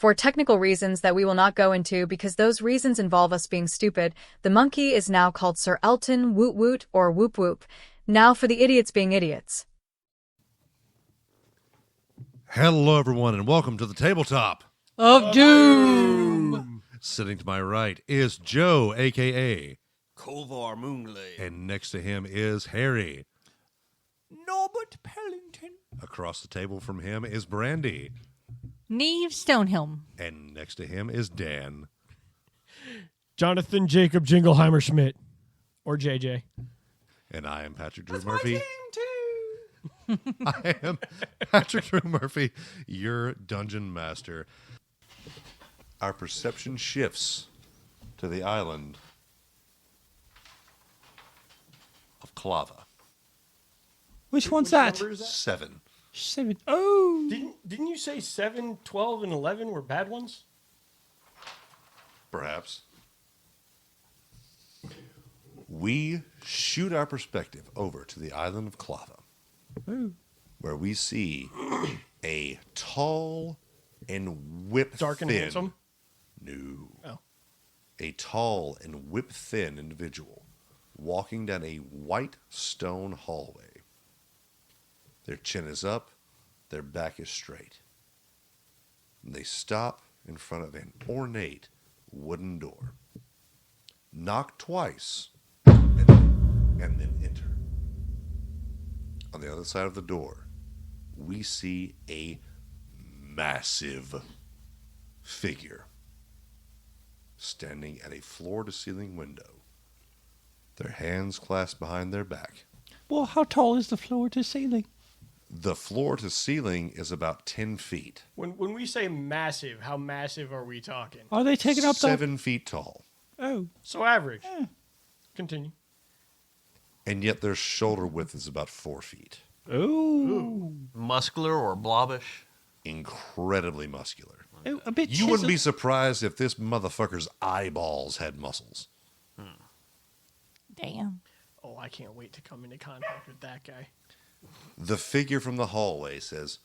For technical reasons that we will not go into because those reasons involve us being stupid, the monkey is now called Sir Elton Woot-Woot or Whoop-Whoop. Now for the idiots being idiots. Hello, everyone, and welcome to the Tabletop of Doom. Sitting to my right is Joe, a.k.a. Kovar Moonblade. And next to him is Harry. Norbert Pellington. Across the table from him is Brandy. Niamh Stonehill. And next to him is Dan. Jonathan Jacob Jingleheimer Schmidt. Or JJ. And I am Patrick Drew Murphy. I am Patrick Drew Murphy, your dungeon master. Our perception shifts to the island of Klatha. Which one's that? 7. 7. Oh. Didn't you say 7, 12, and 11 were bad ones? Perhaps. We shoot our perspective over to the island of Klatha, where we see a tall and whip-thin... Dark and handsome? No. Oh. A tall and whip-thin individual walking down a white stone hallway. Their chin is up, their back is straight. And they stop in front of an ornate wooden door. Knock twice, and then enter. On the other side of the door, we see a massive figure standing at a floor-to-ceiling window, their hands clasped behind their back. Well, how tall is the floor to ceiling? The floor-to-ceiling is about 10 feet. When we say massive, how massive are we talking? Are they taking up 7 feet tall. Oh. So average. Continue. And yet their shoulder width is about 4 feet. Ooh. Muscular or blobbish? Incredibly muscular. Oh, a bit You wouldn't be chiseled. surprised if this motherfucker's eyeballs had muscles. Damn. Oh, I can't wait to come into contact with that guy. The figure from the hallway says,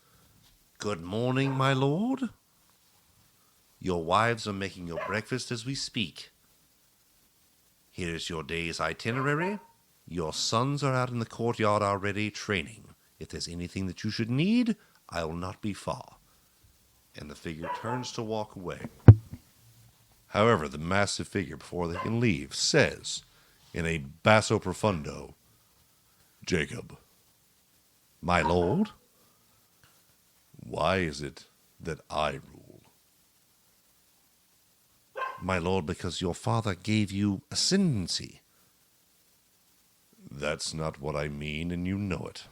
"Good morning, my lord. Your wives are making your breakfast as we speak. Here is your day's itinerary. Your sons are out in the courtyard already training. If there's anything that you should need, I will not be far." And the figure turns to walk away. However, the massive figure, before they can leave, says, in a basso profundo, "Jacob, my lord, why is it that I rule?" "My lord, because your father gave you ascendancy." "That's not what I mean, and you know it."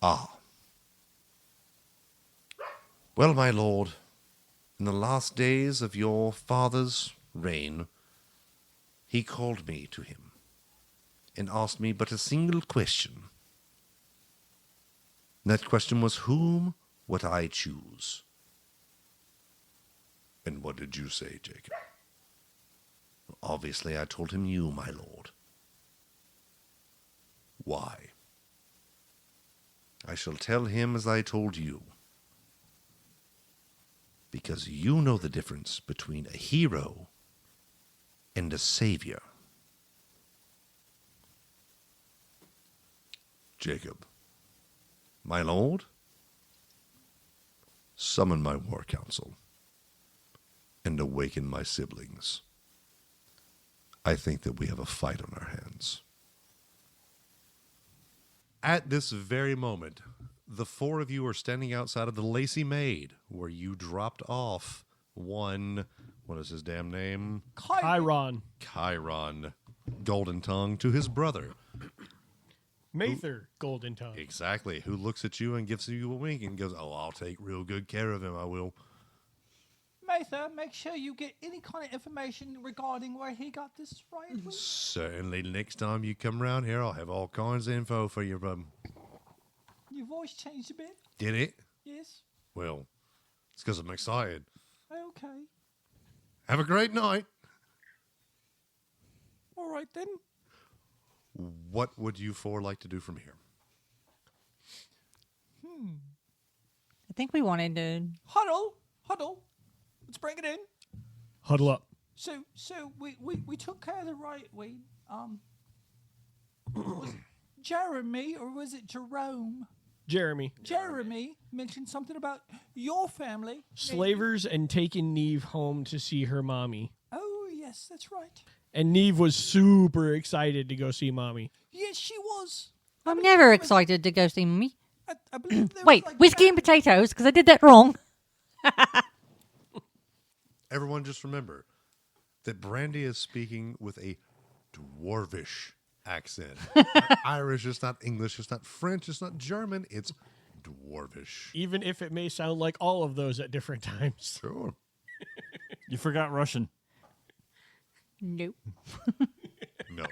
"Ah. Well, my lord, in the last days of your father's reign, he called me to him and asked me but a single question. And that question was, whom would I choose?" "And what did you say, Jacob?" "Obviously, I told him you, my lord." "Why?" "I shall tell him as I told you. Because you know the difference between a hero and a savior." "Jacob, my lord, summon my war council and awaken my siblings. I think that we have a fight on our hands." At this very moment, the 4 of you are standing outside of the Lacy Maid, where you dropped off one, what is his damn name? Chiron. Chiron Golden Tongue to his brother. Mather Golden Tongue. Exactly. Who looks at you and gives you a wink and goes, "Oh, I'll take real good care of him, I will." Mather, make sure you get any kind of information regarding where he got this right. Certainly. Next time you come around here, I'll have all kinds of info for you, bub. Your voice changed a bit. Did it? Yes. Well, it's because I'm excited. Okay. Have a great night. All right then. What would you 4 like to do from here? I think we wanted to. Huddle. Let's bring it in. Huddle up. So we took care of the right. Was it Jeremy or was it Jerome? Jeremy. Jeremy mentioned something about your family. Slavers and taking Niamh home to see her mommy. Oh, yes, that's right. And Niamh was super excited to go see mommy. Yes, she was. I'm never excited to go see me. I believe there Wait, was like whiskey and potatoes, because I did that wrong. Everyone just remember that Brandy is speaking with a dwarvish accent. Not Irish, it's not English, it's not French, it's not German, it's dwarvish. Even if it may sound like all of those at different times. Sure. You forgot Russian. Nope. No.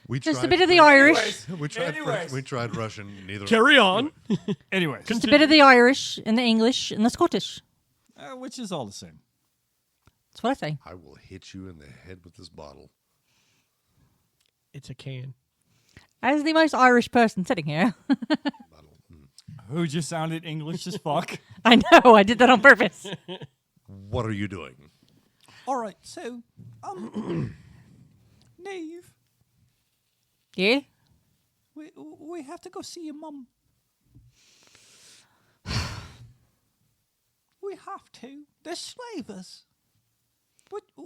We Just tried a bit of the Irish. We tried French, we tried Russian, neither. Carry on. Anyways, Just a bit of the Irish and the English and the Scottish. which is all the same. That's what I say. I will hit you in the head with this bottle. It's a can. As the most Irish person sitting here. Bottle. Who just sounded English as fuck? I know, I did that on purpose. What are you doing? All right, so, Niamh, Yeah? we have to go see your mum. We have to. They're slavers.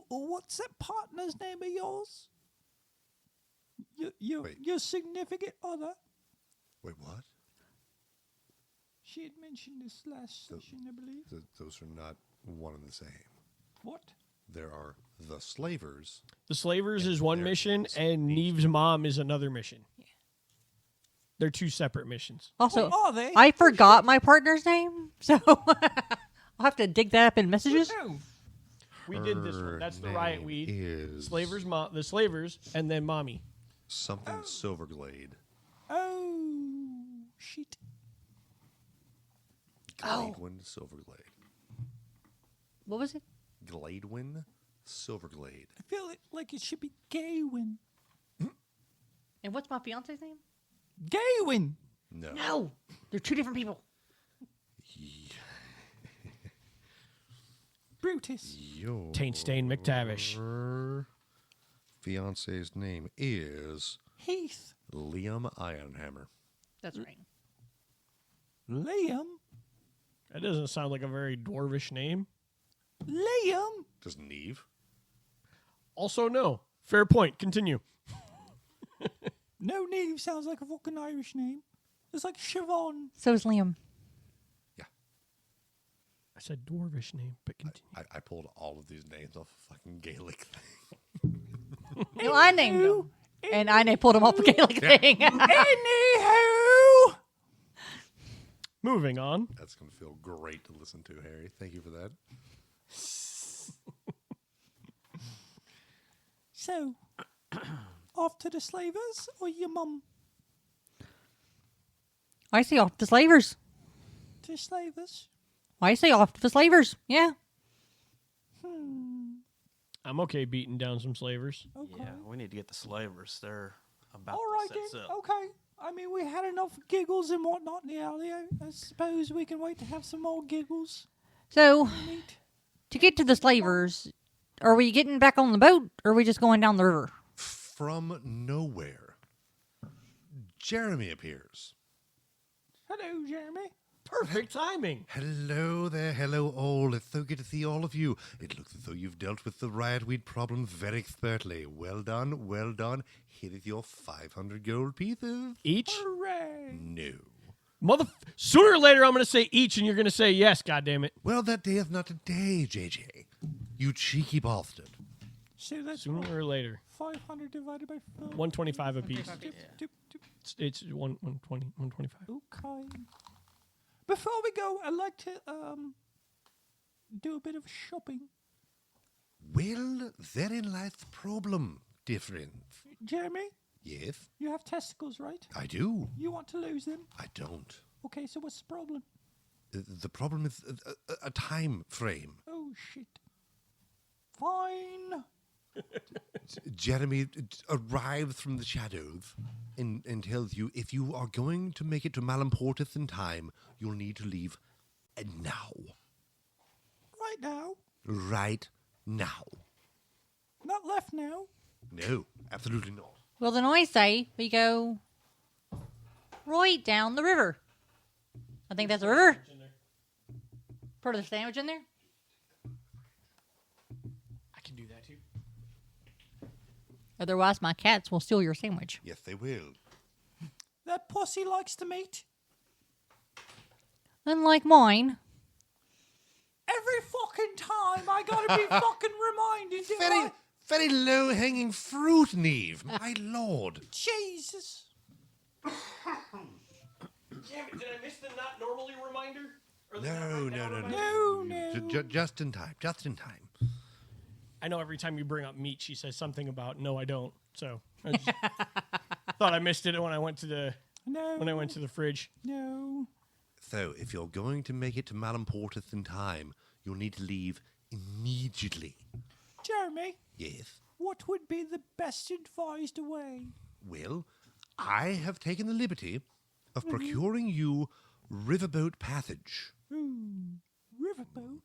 What's that partner's name of yours? Wait. Your significant other. Wait, what? She had mentioned this last session, I believe. Those are not one and the same. What? There are the slavers. The Slavers is one They're mission, and Niamh's mom is another mission. They're two separate missions. Also, What are they? I forgot my partner's name, so I'll have to dig that up in messages. No. We did this one. Her That's the riot name weed. is The Slavers, and then mommy. something Silverglade. Oh, shit. Gladewind Silverglade. What was it? Gladewind Silverglade. I feel like it should be Gaywin. And what's my fiance's name? Gaywin! No. No, they're two different people. Brutus. Your Taint Stain McTavish. fiance's name is Heath. Liam Ironhammer. That's right. Liam. That doesn't sound like a very dwarvish name. Liam. Does Niamh? Also, no. Fair point. Continue. No, Niamh sounds like a fucking Irish name. It's like Siobhan. So is Liam. I said dwarvish name, but continue. I pulled all of these names off a fucking Gaelic thing. No, I named them. And I pulled them off a Gaelic thing. Anywho. Moving on. That's going to feel great to listen to, Harry. Thank you for that. So, off to the slavers or your mum? I say off to slavers. To slavers. I say off to the slavers. Yeah. I'm okay beating down some slavers. Okay. Yeah, we need to get the slavers. They're about All right to then. set sail. Okay. I mean, we had enough giggles and whatnot in the alley. I suppose we can wait to have some more giggles. So, Neat. to get to the slavers, are we getting back on the boat or are we just going down the river? From nowhere, Jeremy appears. Hello, Jeremy. Perfect timing. Hello there, hello all. It's so good to see all of you. It looks as though you've dealt with the riotweed problem very expertly. Well done, well done. Here is your 500 gold pieces. Each? Hooray. No. Sooner or later, I'm going to say each, and you're going to say yes, goddammit. Well, that day is not today, JJ. You cheeky bastard. So that's Sooner or later. 500 divided by 4. 125 apiece. Dip. It's 120, 125. Okay. Before we go, I'd like to do a bit of shopping. Well, therein lies the problem. Different. Jeremy, Yes, you have testicles, right? I do. You want to lose them? I don't. Okay, so what's the problem? The problem is a time frame. Oh, shit. Fine. Jeremy arrives from the shadows and tells you if you are going to make it to Malamportis in time, you'll need to leave now. Right now. Right now. Not left now. No, absolutely not. Well, then I say we go right down the river. I think that's a river. Put the sandwich in there. I can do that too. Otherwise, my cats will steal your sandwich. Yes, they will. That pussy likes to meet. Unlike mine. Every fucking time I gotta be fucking reminded. Very low-hanging fruit, Niamh. My lord. Jesus. Damn it, did I miss the not normally reminder? Or the No. No. Just in time. Just in time. I know every time you bring up meat, she says something about no, I don't. So I just thought I missed it when I went to the fridge. No. So, if you're going to make it to Malamportis in time, you'll need to leave immediately. Jeremy, Yes. what would be the best advised way? Well, I have taken the liberty of procuring you riverboat passage. Riverboat.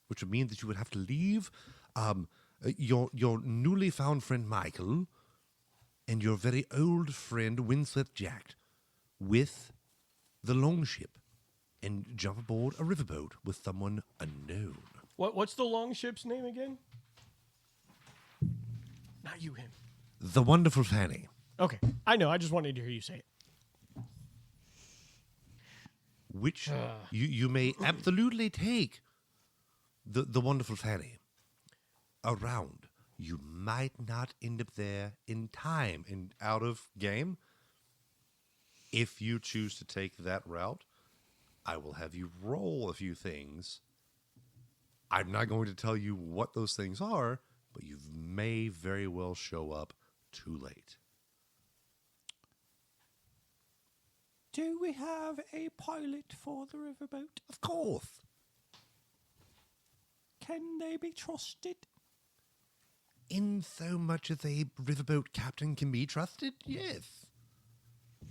Which would mean that you would have to leave your newly found friend Michael and your very old friend Winslet Jack with the longship and jump aboard a riverboat with someone unknown. What's the longship's name again? Not you, him. The Wonderful Fanny. Okay, I know. I just wanted to hear you say it. Which you may absolutely take the Wonderful Fanny around. You might not end up there in time and out of game. If you choose to take that route, I will have you roll a few things. I'm not going to tell you what those things are, but you may very well show up too late. Do we have a pilot for the riverboat? Of course. Can they be trusted? In so much as a riverboat captain can be trusted, yes.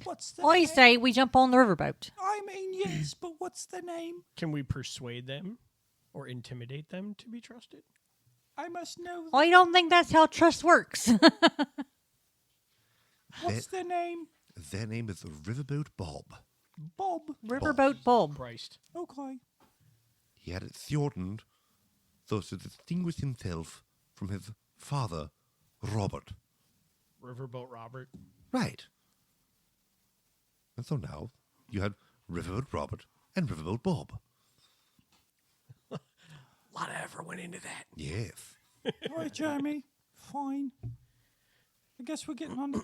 What's the I name? say we jump on the riverboat. I mean, yes, but what's the name? Can we persuade them or intimidate them to be trusted? I must know. I don't think that's how trust works. What's the name? Their name is Riverboat Bob. Bob. Riverboat Bob. Christ. Okay. He had it shortened so as to distinguish himself from his father, Robert. Riverboat Robert. Right. And so now you had Riverboat Robert and Riverboat Bob. A lot of effort went into that. Yes. All right, Jeremy. Fine. I guess we're getting on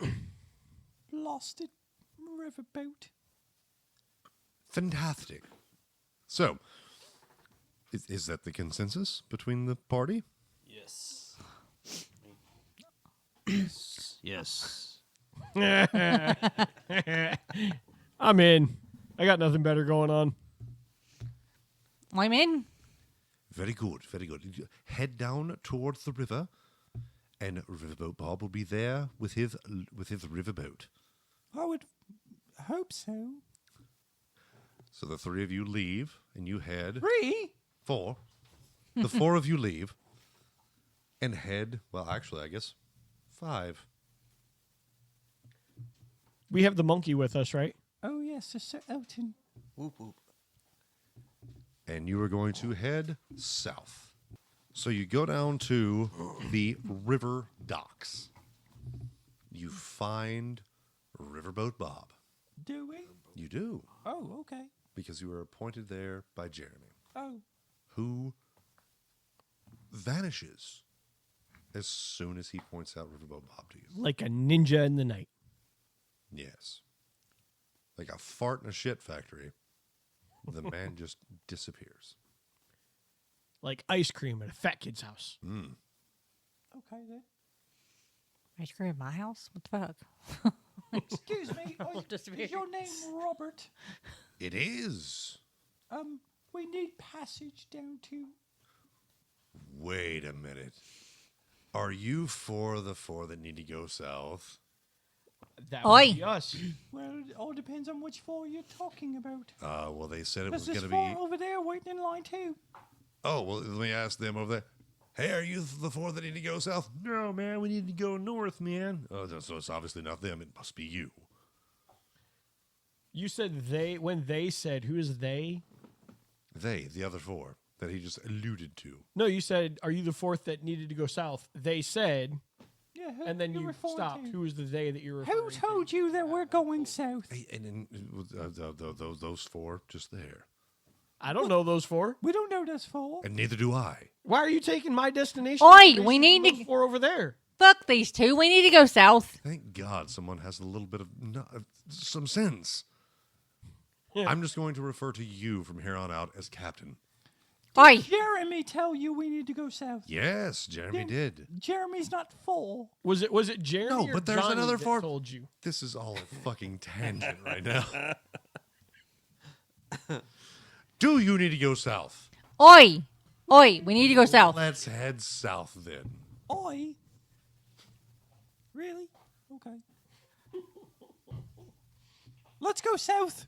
blasted riverboat. Fantastic. So, is that the consensus between the party? Yes. Yes. I'm in. I got nothing better going on. I'm in. Very good, very good. You head down towards the river, and Riverboat Bob will be there with his riverboat. I would hope so. So the three of you leave, and you head... 3? 4. The 4 of you leave, and head... Well, actually, I guess 5. We have the monkey with us, right? Oh, yes, Sir Elton. Whoop whoop. And you are going to head south. So you go down to the river docks. You find Riverboat Bob. Do we? You do, Oh, okay. because you were appointed there by Jeremy, Oh, who vanishes as soon as he points out Riverboat Bob to you. Like a ninja in the night. Yes. Like a fart in a shit factory. The man just disappears. Like ice cream at a fat kid's house. okay then. Ice cream at my house? What the fuck? Excuse me. Just Is your name Robert? It is. We need passage down to... Wait a minute. Are you for the four that need to go south? That Oi. would be us. Well, it all depends on which four you're talking about. Well, they said it was There's going this to be... four over there waiting in line too. Oh, well, let me ask them over there. Hey, are you the four that need to go south? No, man, we need to go north, man. Oh, so it's obviously not them. It must be you. You said they, when they said, who is they? They, the other four that he just alluded to. No, you said, are you the fourth that needed to go south? They said, Yeah, who and then you you referring stopped. to? Who is the they that you're referring Who to? told you that we're going south? Hey, and those four just there. I don't know those four. We don't know those four. And neither do I. Why are you taking my destination? Oi, There's we need those to- four over there. Fuck these two. We need to go south. Thank God someone has a little bit of some sense. Yeah. I'm just going to refer to you from here on out as Captain. Oi. Jeremy tell you we need to go south. Yes, Jeremy Then did. Jeremy's not four. Was it Jeremy No, or but there's Johnny another that four. told you? This is all a fucking tangent right now. Do you need to go south? Oi. Oi. We need to go south. Let's head south then. Oi. Really? Okay. Let's go south.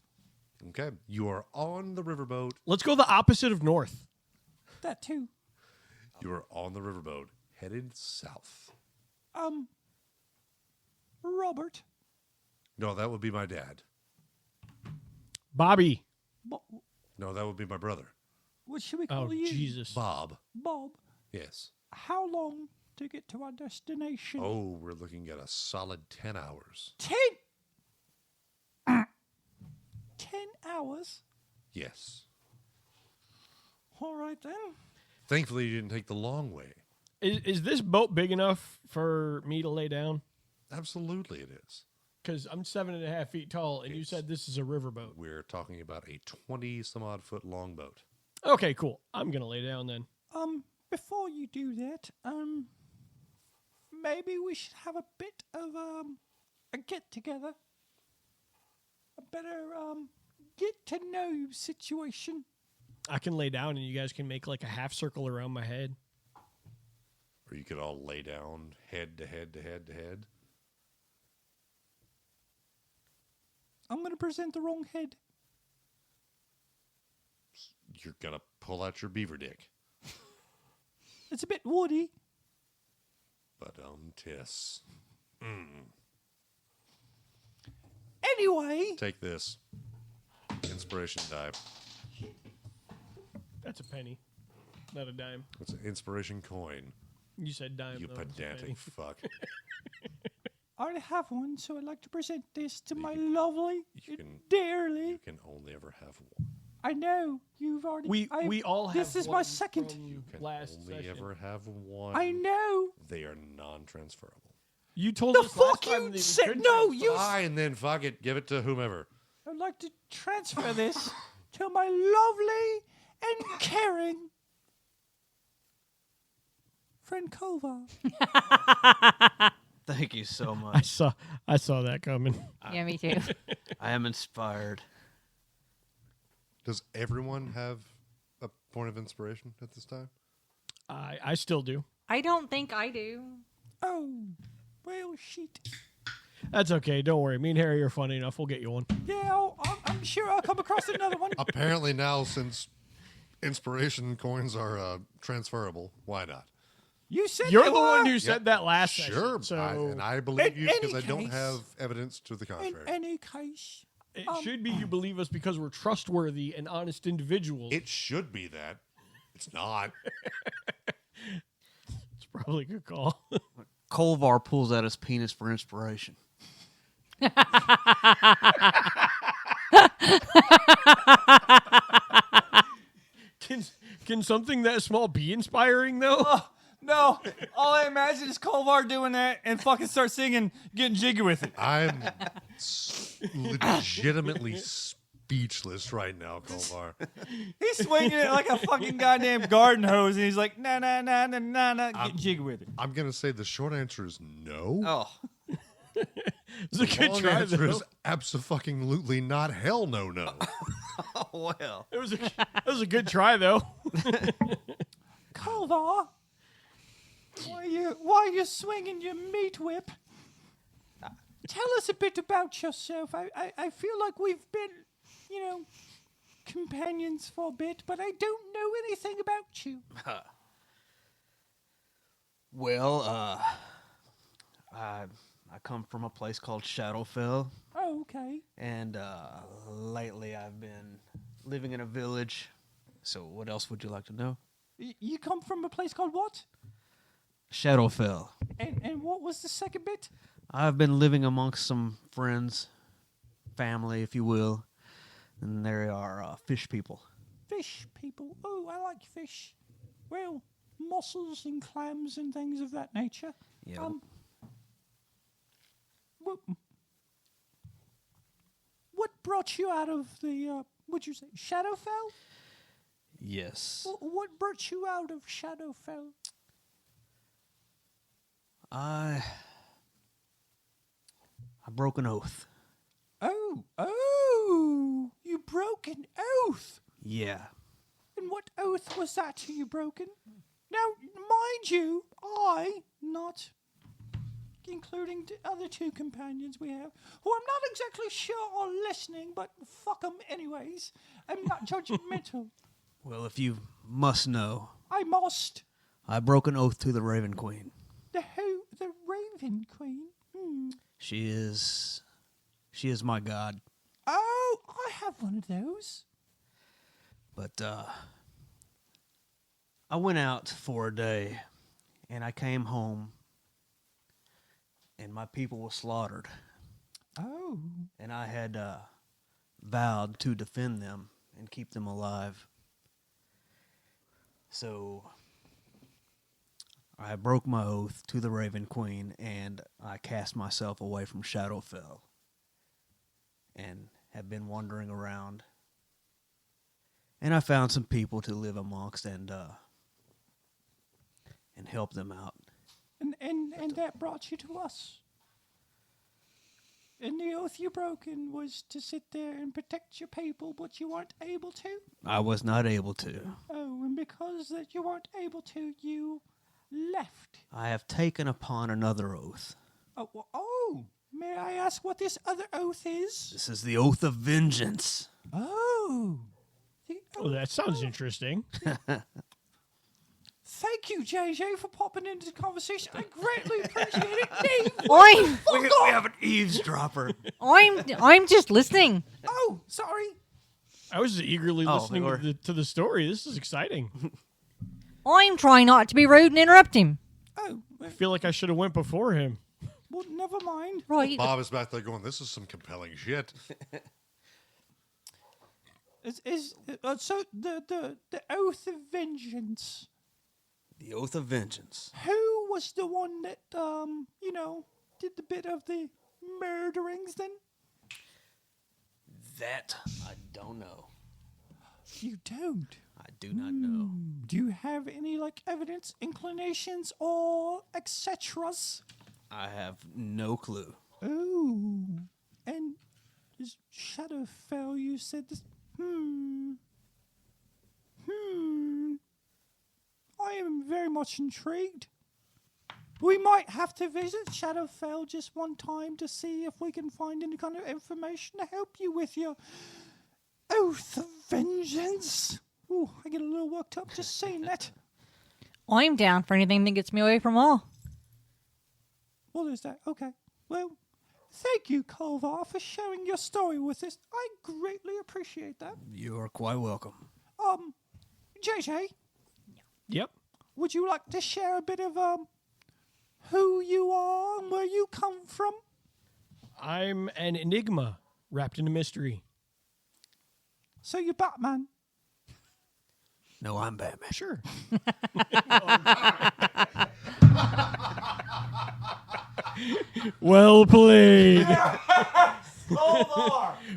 Okay, you are on the riverboat. Let's go the opposite of north. That too. You are on the riverboat, headed south. Robert. No, that would be my dad. Bobby. No, that would be my brother. What should we call Oh, you? Jesus. Bob. Bob. Yes. How long to get to our destination? Oh, we're looking at a solid 10 hours. 10 hours? Yes. All right then. Thankfully, you didn't take the long way. Is this boat big enough for me to lay down? Absolutely, it is. Because I'm 7.5 feet tall, and you It's- said this is a riverboat. We're talking about a 20-some-odd foot long boat. Okay, cool. I'm gonna lay down then. Before you do that, maybe we should have a bit of a get together. A better get to know situation. I can lay down, and you guys can make like a half circle around my head. Or you could all lay down head to head to head to head. I'm gonna present the wrong head. You're going to pull out your beaver dick. It's a bit woody. But tiss. Anyway, Take this. Inspiration die. That's a penny, not a dime. It's an inspiration coin. You said dime. You though, it's a penny. pedantic fuck. I already have one, so I'd like to present this to my can- lovely, you can- dearly. You can only ever have one. I know you've already. We all have. This is my one second. from You can last only session. ever have one. I know. They are non-transferable. You told The us last fuck time you that said? couldn't No, transfer. you. Fine, then fuck it. Give it to whomever. I'd like to transfer this to my lovely and caring friend Kovar. Thank you so I much. saw that coming. Yeah, me too. I am inspired. Does everyone have a point of inspiration at this time? I still do. I don't think I do. Oh, well, shit. That's okay. Don't worry. Me and Harry are funny enough. We'll get you one. Yeah, I'm sure I'll come across another one. Apparently now, since inspiration coins are transferable, why not? You said You're they the one were. who said that last Sure, session. So I believe In you because I any don't case- have evidence to the In contrary. any case, it should be you believe us because we're trustworthy and honest individuals. It should be that. It's not. It's probably a good call. Kovar pulls out his penis for inspiration. Can something that small be inspiring though? no. All I imagine is Kovar doing that and fucking start singing, getting jiggy with it. I'm legitimately speechless right now, Kovar. He's swinging it like a fucking goddamn garden hose, and he's like, nah, nah, nah, nah, nah, nah, get jiggy with it. I'm going to say the short answer is no. Oh, It's a good Long try answer though. is abso-fucking-lutely not. Hell no. well. It was a good try though. Kovar, Why are you swinging your meat whip? Tell us a bit about yourself. I feel like we've been, companions for a bit, but I don't know anything about you. Well, I come from a place called Shadowfell, Oh, okay. and lately I've been living in a village. So what else would you like to know? You come from a place called what? Shadowfell. And what was the second bit? I've been living amongst some friends, family, if you will, and they are fish people. Fish people. Oh, I like fish. Well, mussels and clams and things of that nature. Yeah. What brought you out of the, what'd you say, Shadowfell? Yes. What brought you out of Shadowfell? I broke an oath. Oh, you broke an oath. Yeah. And what oath was that you broken? Now, mind you, I, not including the other two companions we have, who I'm not exactly sure are listening, but fuck them anyways. I'm not judgmental. Well, if you must know, I must. I broke an oath to the Raven Queen. The Raven Queen? She is my god. Oh, I have one of those. But I went out for a day, and I came home, and my people were slaughtered. Oh. And I had vowed to defend them and keep them alive. So I broke my oath to the Raven Queen, and I cast myself away from Shadowfell and have been wandering around. And I found some people to live amongst and help them out. And that brought you to us. And the oath you broken was to sit there and protect your people, but you weren't able to? I was not able to. Oh, and because that you weren't able to, you left. I have taken upon another oath. Oh, may I ask what this other oath is? This is the Oath of Vengeance. Oh. Oh, that sounds interesting. Thank you, JJ, for popping into the conversation. I greatly appreciate it. Niamh, We have an eavesdropper. I'm just listening. Oh, sorry. I was eagerly listening or- to the story. This is exciting. I'm trying not to be rude and interrupt him. Oh, I feel like I should have went before him. well, never mind. Right. Bob is back there going, this is some compelling shit. So the oath of vengeance. The Oath of Vengeance. Who was the one that did the bit of the murderings then? That I don't know. You don't. I do not know. Do you have any evidence, inclinations, or etceteras? I have no clue. Oh, and this Shadowfell, you said this. I am very much intrigued. We might have to visit Shadowfell just one time to see if we can find any kind of information to help you with your oath of vengeance. Ooh, I get a little worked up just saying that. I'm down for anything that gets me away from all. Well, there's that. Okay. Well, thank you, Kovar, for sharing your story with us. I greatly appreciate that. You are quite welcome. JJ, Yep. would you like to share a bit of who you are and where you come from? I'm an enigma wrapped in a mystery. So you're Batman. No, I'm Batman. Sure. Well played.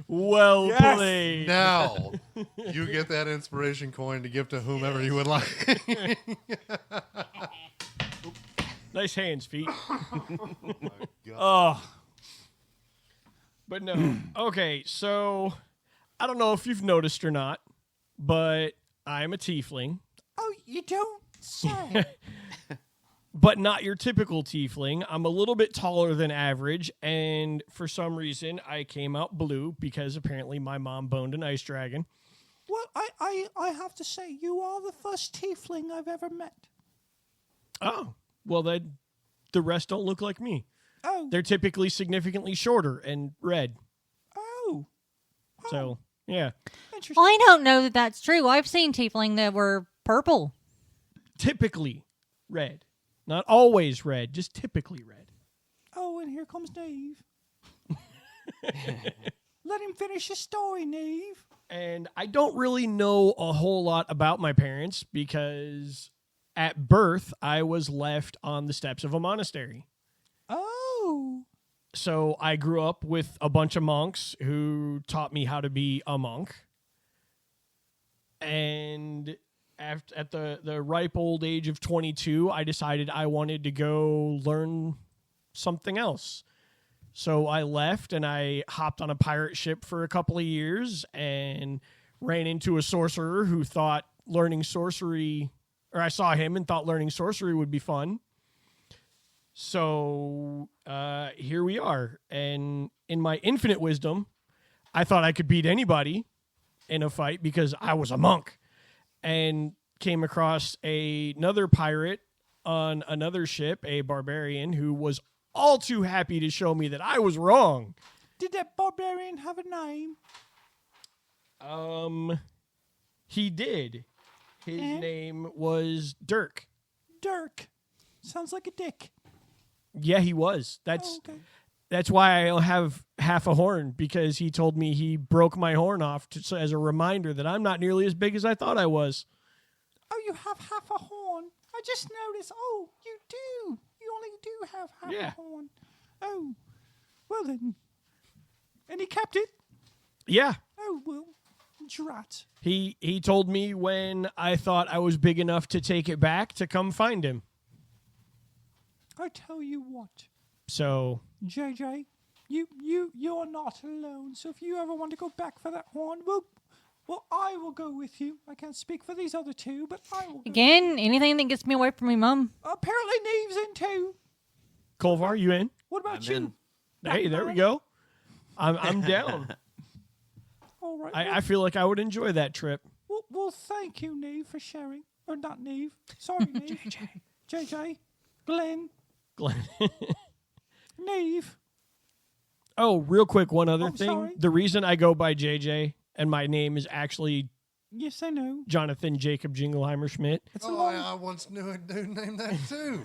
Well played. Now, you get that inspiration coin to give to whomever you would like. Nice hands, feet. God. But no. Okay, so I don't know if you've noticed or not, but I'm a tiefling. Oh, you don't say. but not your typical tiefling. I'm a little bit taller than average, and for some reason, I came out blue because apparently my mom boned an ice dragon. Well, I have to say, you are the first tiefling I've ever met. Oh, well, then the rest don't look like me. Oh. They're typically significantly shorter and red. Oh. So, yeah. Interesting. I don't know that that's true. I've seen tiefling that were purple. Typically red. Not always red, just typically red. Oh, and here comes Niamh. Let him finish his story, Niamh. And I don't really know a whole lot about my parents because at birth, I was left on the steps of a monastery. Oh. So I grew up with a bunch of monks who taught me how to be a monk. And at the ripe old age of 22, I decided I wanted to go learn something else. So I left and I hopped on a pirate ship for a couple of years and ran into a sorcerer who thought learning sorcery, or I saw him and thought learning sorcery would be fun. So here we are. And in my infinite wisdom, I thought I could beat anybody in a fight because I was a monk. And came across another pirate on another ship, a barbarian, who was all too happy to show me that I was wrong. Did that barbarian have a name? He did. His name was Dirk. Dirk. Sounds like a dick. Yeah, he was. Oh, okay. That's why I have half a horn, because he told me he broke my horn off so as a reminder that I'm not nearly as big as I thought I was. Oh, you have half a horn. I just noticed. Oh, you do. You only do have half a horn. Oh, well then. And he kept it? Yeah. Oh, well, drat. He told me when I thought I was big enough to take it back to come find him. I tell you what. So... JJ, you're not alone. So if you ever want to go back for that horn, well, I will go with you. I can't speak for these other two, but I will. Again, anything that gets me away from my mum. Apparently, Niamh's in too. Kovar, you in? What about I'm you? in. Hey, there we go. I'm down. All right. I feel like I would enjoy that trip. Well, thank you, Niamh, for sharing. Or not Niamh. Sorry, Niamh. JJ. Glenn. Niamh. Oh, real quick, one other thing. Sorry. The reason I go by JJ and my name is actually Yes, I know. Jonathan Jacob Jingleheimer Schmidt. It's a Oh, long, I once knew a dude named that too.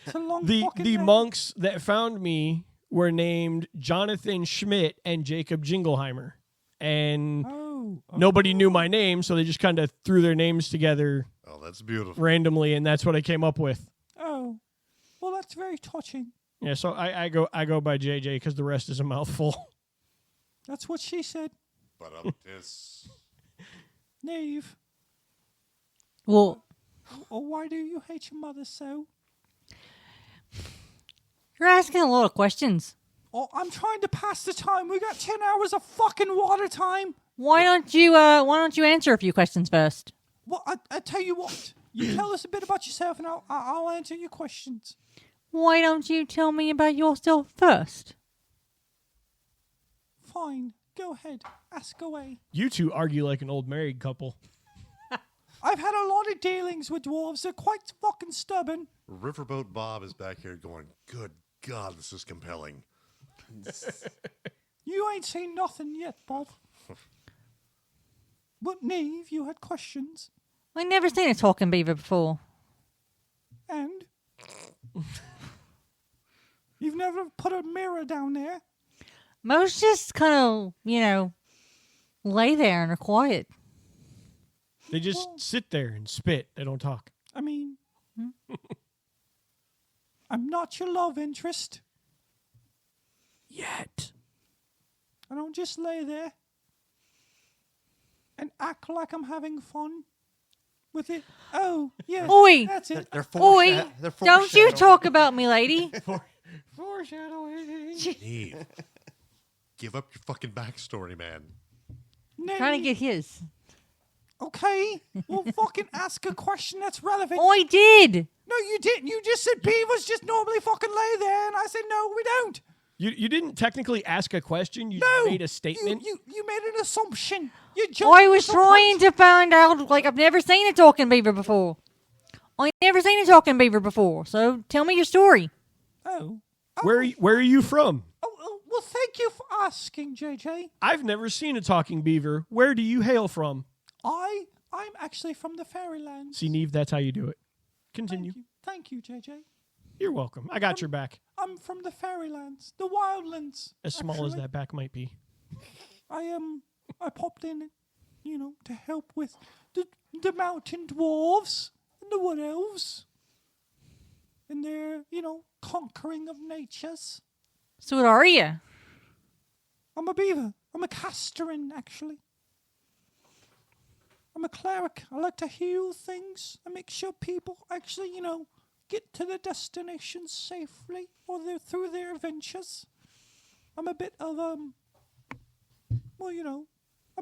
it's a long The fucking the name. monks that found me were named Jonathan Schmidt and Jacob Jingleheimer. And Oh. nobody knew my name, so they just kind of threw their names together Oh, that's beautiful. randomly, and that's what I came up with. Oh. Well, that's very touching. Yeah, so I go by JJ because the rest is a mouthful. That's what she said. But this. Niamh. Well, Or why do you hate your mother so? you're asking a lot of questions. Oh, I'm trying to pass the time. We got 10 hours of fucking water time. Why don't you answer a few questions first? Well, I tell you what. You tell us a bit about yourself, and I'll answer your questions. Why don't you tell me about yourself first? Fine. Go ahead. Ask away. You two argue like an old married couple. I've had a lot of dealings with dwarves. They're quite fucking stubborn. Riverboat Bob is back here going, good God, this is compelling. You ain't seen nothing yet, Bob. But Niamh, you had questions. I never seen a talking beaver before. And? You've never put a mirror down there? Most just kind of, lay there and are quiet. They just sit there and spit. They don't talk. I mean, I'm not your love interest. Yet. I don't just lay there and act like I'm having fun with it. Oh, yeah, Oi! that's it. They're Oi! they're Don't you talk about me, lady. Foreshadowing. Niamh, give up your fucking backstory, man. Trying to get his. Okay, well, fucking ask a question that's relevant. I did. No, you didn't. You just said beavers just normally fucking lay there, and I said, no, we don't. You didn't technically ask a question. You No. made a statement. You made an assumption. You I was trying to find out, like, I've never seen a talking beaver before. I never seen a talking beaver before, so tell me your story. Oh. Where are you from? Well, thank you for asking, JJ. I've never seen a talking beaver. Where do you hail from? I'm actually from the fairylands. See, Niamh, that's how you do it. Continue. Thank you, JJ. You're welcome. I got your back. I'm from the fairylands, the wildlands. As small as actually. that back might be. I popped in, to help with the mountain dwarves and the wood elves. And their, conquering of natures. So what are you? I'm a beaver. I'm a castellan, actually. I'm a cleric. I like to heal things. I make sure people actually, get to their destinations safely or through their adventures. I'm a bit of, a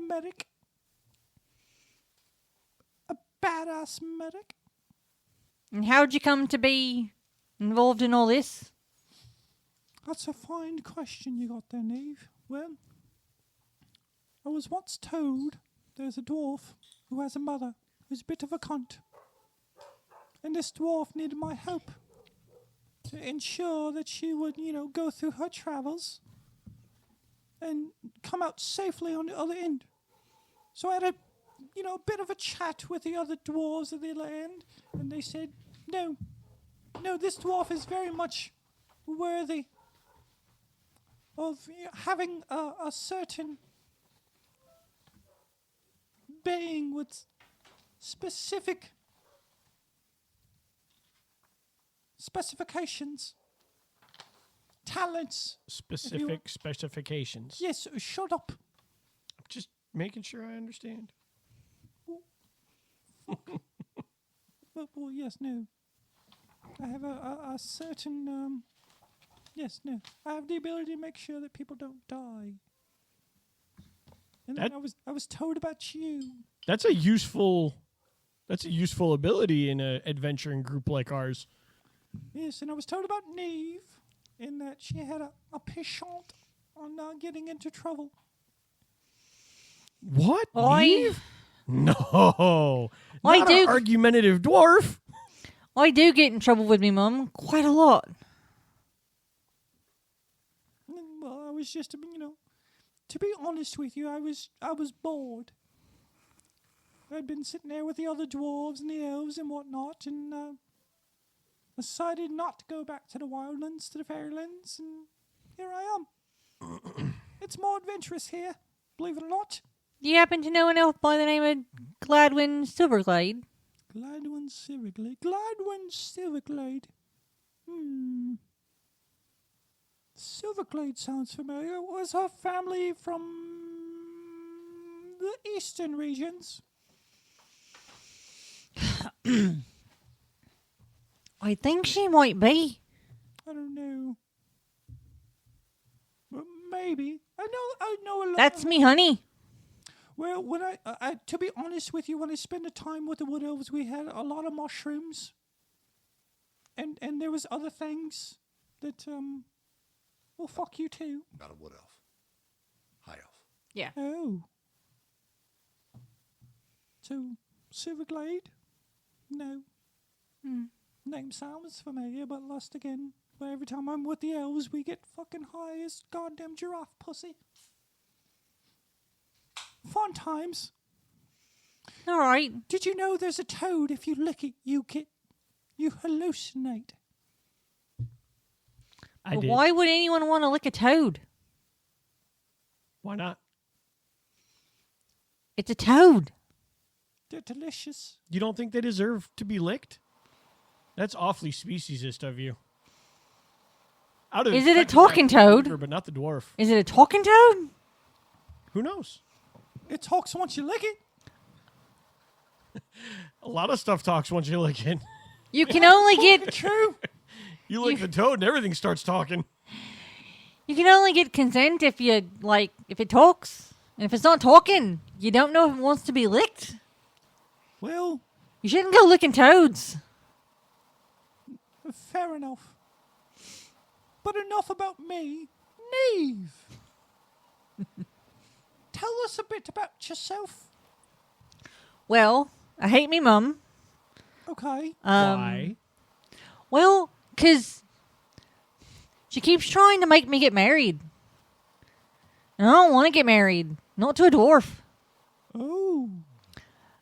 medic. A badass medic. And how'd you come to be involved in all this? That's a fine question you got there, Niamh. Well, I was once told there's a dwarf who has a mother who's a bit of a cunt. And this dwarf needed my help to ensure that she would, go through her travels and come out safely on the other end. So I had a bit of a chat with the other dwarves of the land, and they said, no, this dwarf is very much worthy of having a certain being with specific specifications, talents. Specific specifications. Yes, shut up. Just making sure I understand. Well, yes, no. I have a certain, yes, no. I have the ability to make sure that people don't die. And then I was told about you. That's a useful ability in an adventuring group like ours. Yes, and I was told about Niamh, in that she had a penchant on getting into trouble. What? I- Niamh? No. I Not do- an argumentative dwarf. I do get in trouble with me mum quite a lot. Well, I was just, to be honest with you, I was bored. I'd been sitting there with the other dwarves and the elves and whatnot, and decided not to go back to the wildlands, to the fairylands, and here I am. It's more adventurous here, believe it or not. Do you happen to know an elf by the name of Gladwin Silverglade? Gladwin Silverglade. Silverglade sounds familiar. Was her family from the eastern regions? I think she might be. I don't know. Well, maybe. I know a lot. That's me, honey. Well, when I to be honest with you, when I spent the time with the wood elves, we had a lot of mushrooms, and there was other things that well, fuck you too. Not a wood elf. High elf. Yeah. Oh. So Silverglade? No. Name sounds familiar, but lost again. But every time I'm with the elves, we get fucking high as goddamn giraffe pussy. Fun times. All right. Did you know there's a toad? If you lick it, you hallucinate. I But did. why would anyone want to lick a toad? Why not? It's a toad. They're delicious. You don't think they deserve to be licked? That's awfully speciesist of you. Is it a talking toad? But not the dwarf. Is it a talking toad? Who knows? It talks once you lick it. A lot of stuff talks once you lick it. You can only get True. You lick the toad and everything starts talking. you can only get consent if you if it talks. And if it's not talking, you don't know if it wants to be licked. Well, You shouldn't go licking toads. Fair enough. But enough about me. Niamh! Tell us a bit about yourself. Well, I hate me mum. Okay. Why? Well, 'cause she keeps trying to make me get married. And I don't want to get married. Not to a dwarf. Oh.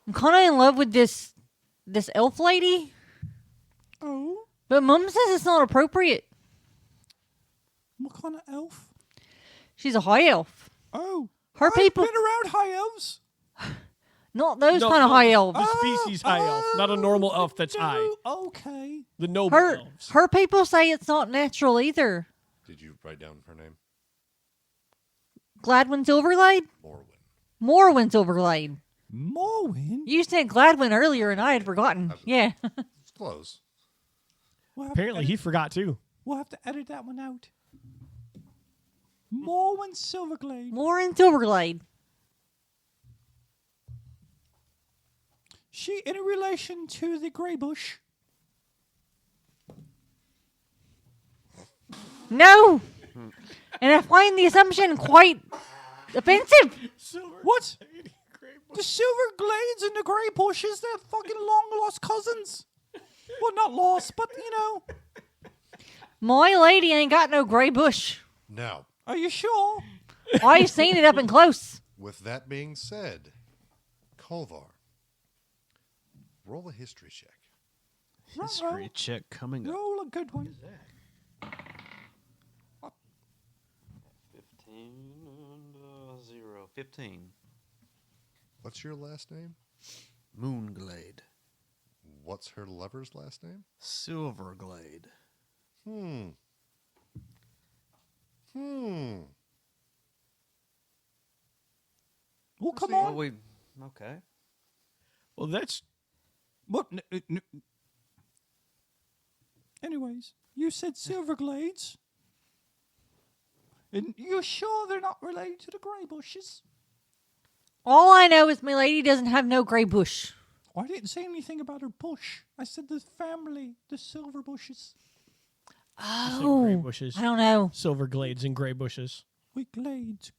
I'm kind of in love with this elf lady. Oh. But mum says it's not appropriate. What kind of elf? She's a high elf. Oh. Her people... I've been around high elves. Not those kind of high elves. The species high elf, not a normal elf that's high. Okay. The noble elves. Her people say it's not natural either. Did you write down her name? Gladwin Silverglade? Morwin Silverglade. Morwin? You said Gladwin earlier and I had forgotten. Yeah. It's close. Apparently he forgot too. We'll have to edit that one out. Morwin Silverglade. Morwin Silverglade. She in relation to the grey bush? No. And I find the assumption quite offensive. What? The silver glades and the grey bushes, they're fucking long lost cousins. Well, not lost, but you know. My lady ain't got no grey bush. Now, Are you sure? I've seen it up and close. with that being said, Kovar, roll a history check. History check coming up. Roll a good one. 15 and 0. 15. What's your last name? Moonglade. What's her lover's last name? Silverglade. Oh, come Oh, on. wait. Okay. Well, that's What? Anyways, you said Silverglades. And you're sure they're not related to the grey bushes? All I know is my lady doesn't have no grey bush. I didn't say anything about her bush. I said the family, the silver bushes. gray bushes. I don't know. Silver glades and gray bushes. Wait, glades.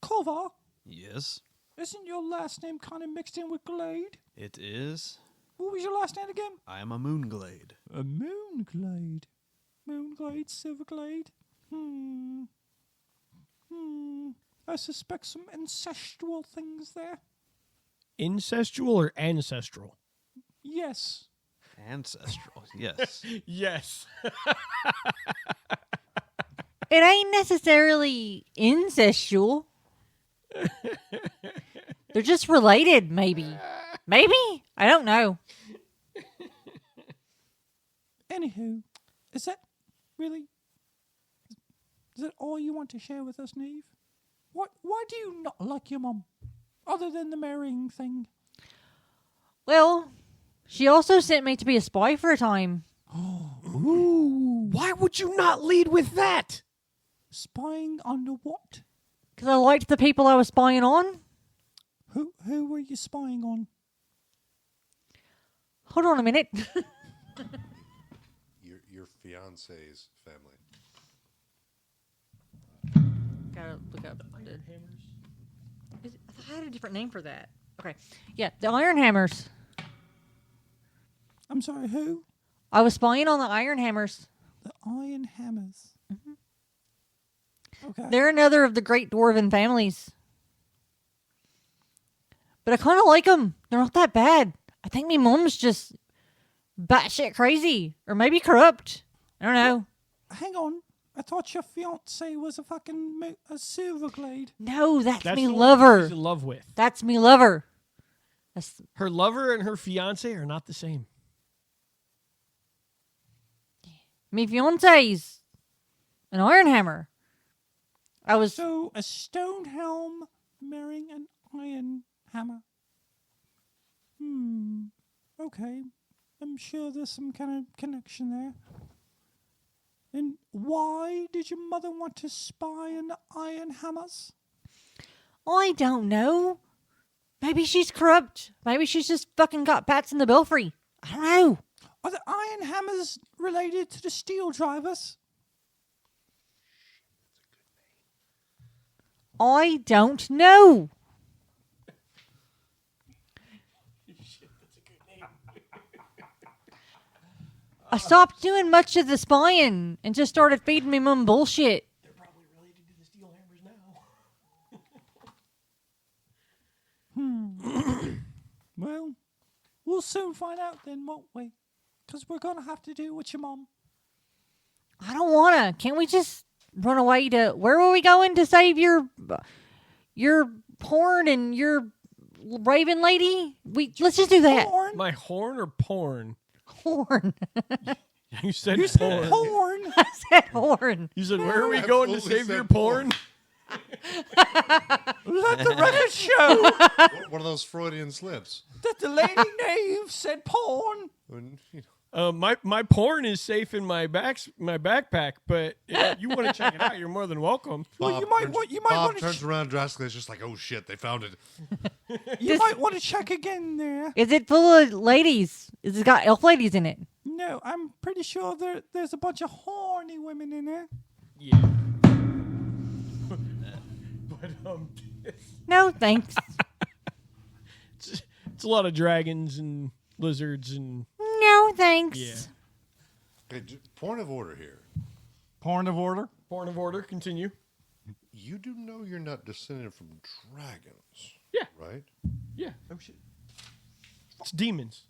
Kovar, Yes, isn't your last name kind of mixed in with Glade? it is. What was your last name again? I am a Moonglade. A Moonglade. Moonglade, Silverglade. I suspect some ancestral things there. Incestual or ancestral? Yes. Ancestral, yes. Yes. It ain't necessarily incestual. They're just related, maybe. Maybe? I don't know. Anywho, is that really... Is that all you want to share with us, Niamh? Why do you not like your mum? Other than the marrying thing. Well, she also sent me to be a spy for a time. Ooh. Why would you not lead with that? Spying on the what? Because I liked the people I was spying on. Who were you spying on? Hold on a minute. Your fiance's family. Gotta look up. I thought I had a different name for that. Okay. Yeah, the Iron Hammers. I'm sorry, who? I was spying on the Iron Hammers. The Iron Hammers. Okay. They're another of the great dwarven families. But I kind of like them. They're not that bad. I think my mom's just batshit crazy. Or maybe corrupt. I don't know. Hang on. I thought your fiance was a fucking a Silverglade. No, that's me the one lover. she's in love with. That's me lover. That's, Her lover and her fiance are not the same. me fiance's an Iron Hammer. I was... So a stone helm marrying an iron hammer. Okay. I'm sure there's some kind of connection there. And why did your mother want to spy on the Iron Hammers? I don't know. Maybe she's corrupt. Maybe she's just fucking got bats in the belfry. I don't know. Are the iron hammers related to the steel drivers? I don't know. I stopped doing much of the spying and just started feeding me mum bullshit. They're probably related to the steel hammers now. Well, we'll soon find out then, won't we? Because we're going to have to do it with your mom. I don't wanna. Can't we just run away to where were we going to save your porn and your raven lady? Let's just do that. Porn? My horn or porn? Horn. You said You said porn. porn. I said horn. You said, where are we going to Absolutely save your said porn? Let the record show One of those Freudian slips. that the lady Niamh said porn. When, you know, My porn is safe in my backpack, but if you want to check it out, you're more than welcome. Well, you might want Bob to turns around drastically. It's just like, oh shit, they found it. you might want to check again there. Is it full of ladies? Is it got elf ladies in it? No, I'm pretty sure there's a bunch of horny women in there. Yeah. But No, thanks. it's a lot of dragons and lizards and No, thanks. yeah. Okay, point of order here. Porn of order. Porn of order. Continue. You do know you're not descended from dragons. Yeah. Right? Yeah. Oh shit. It's demons.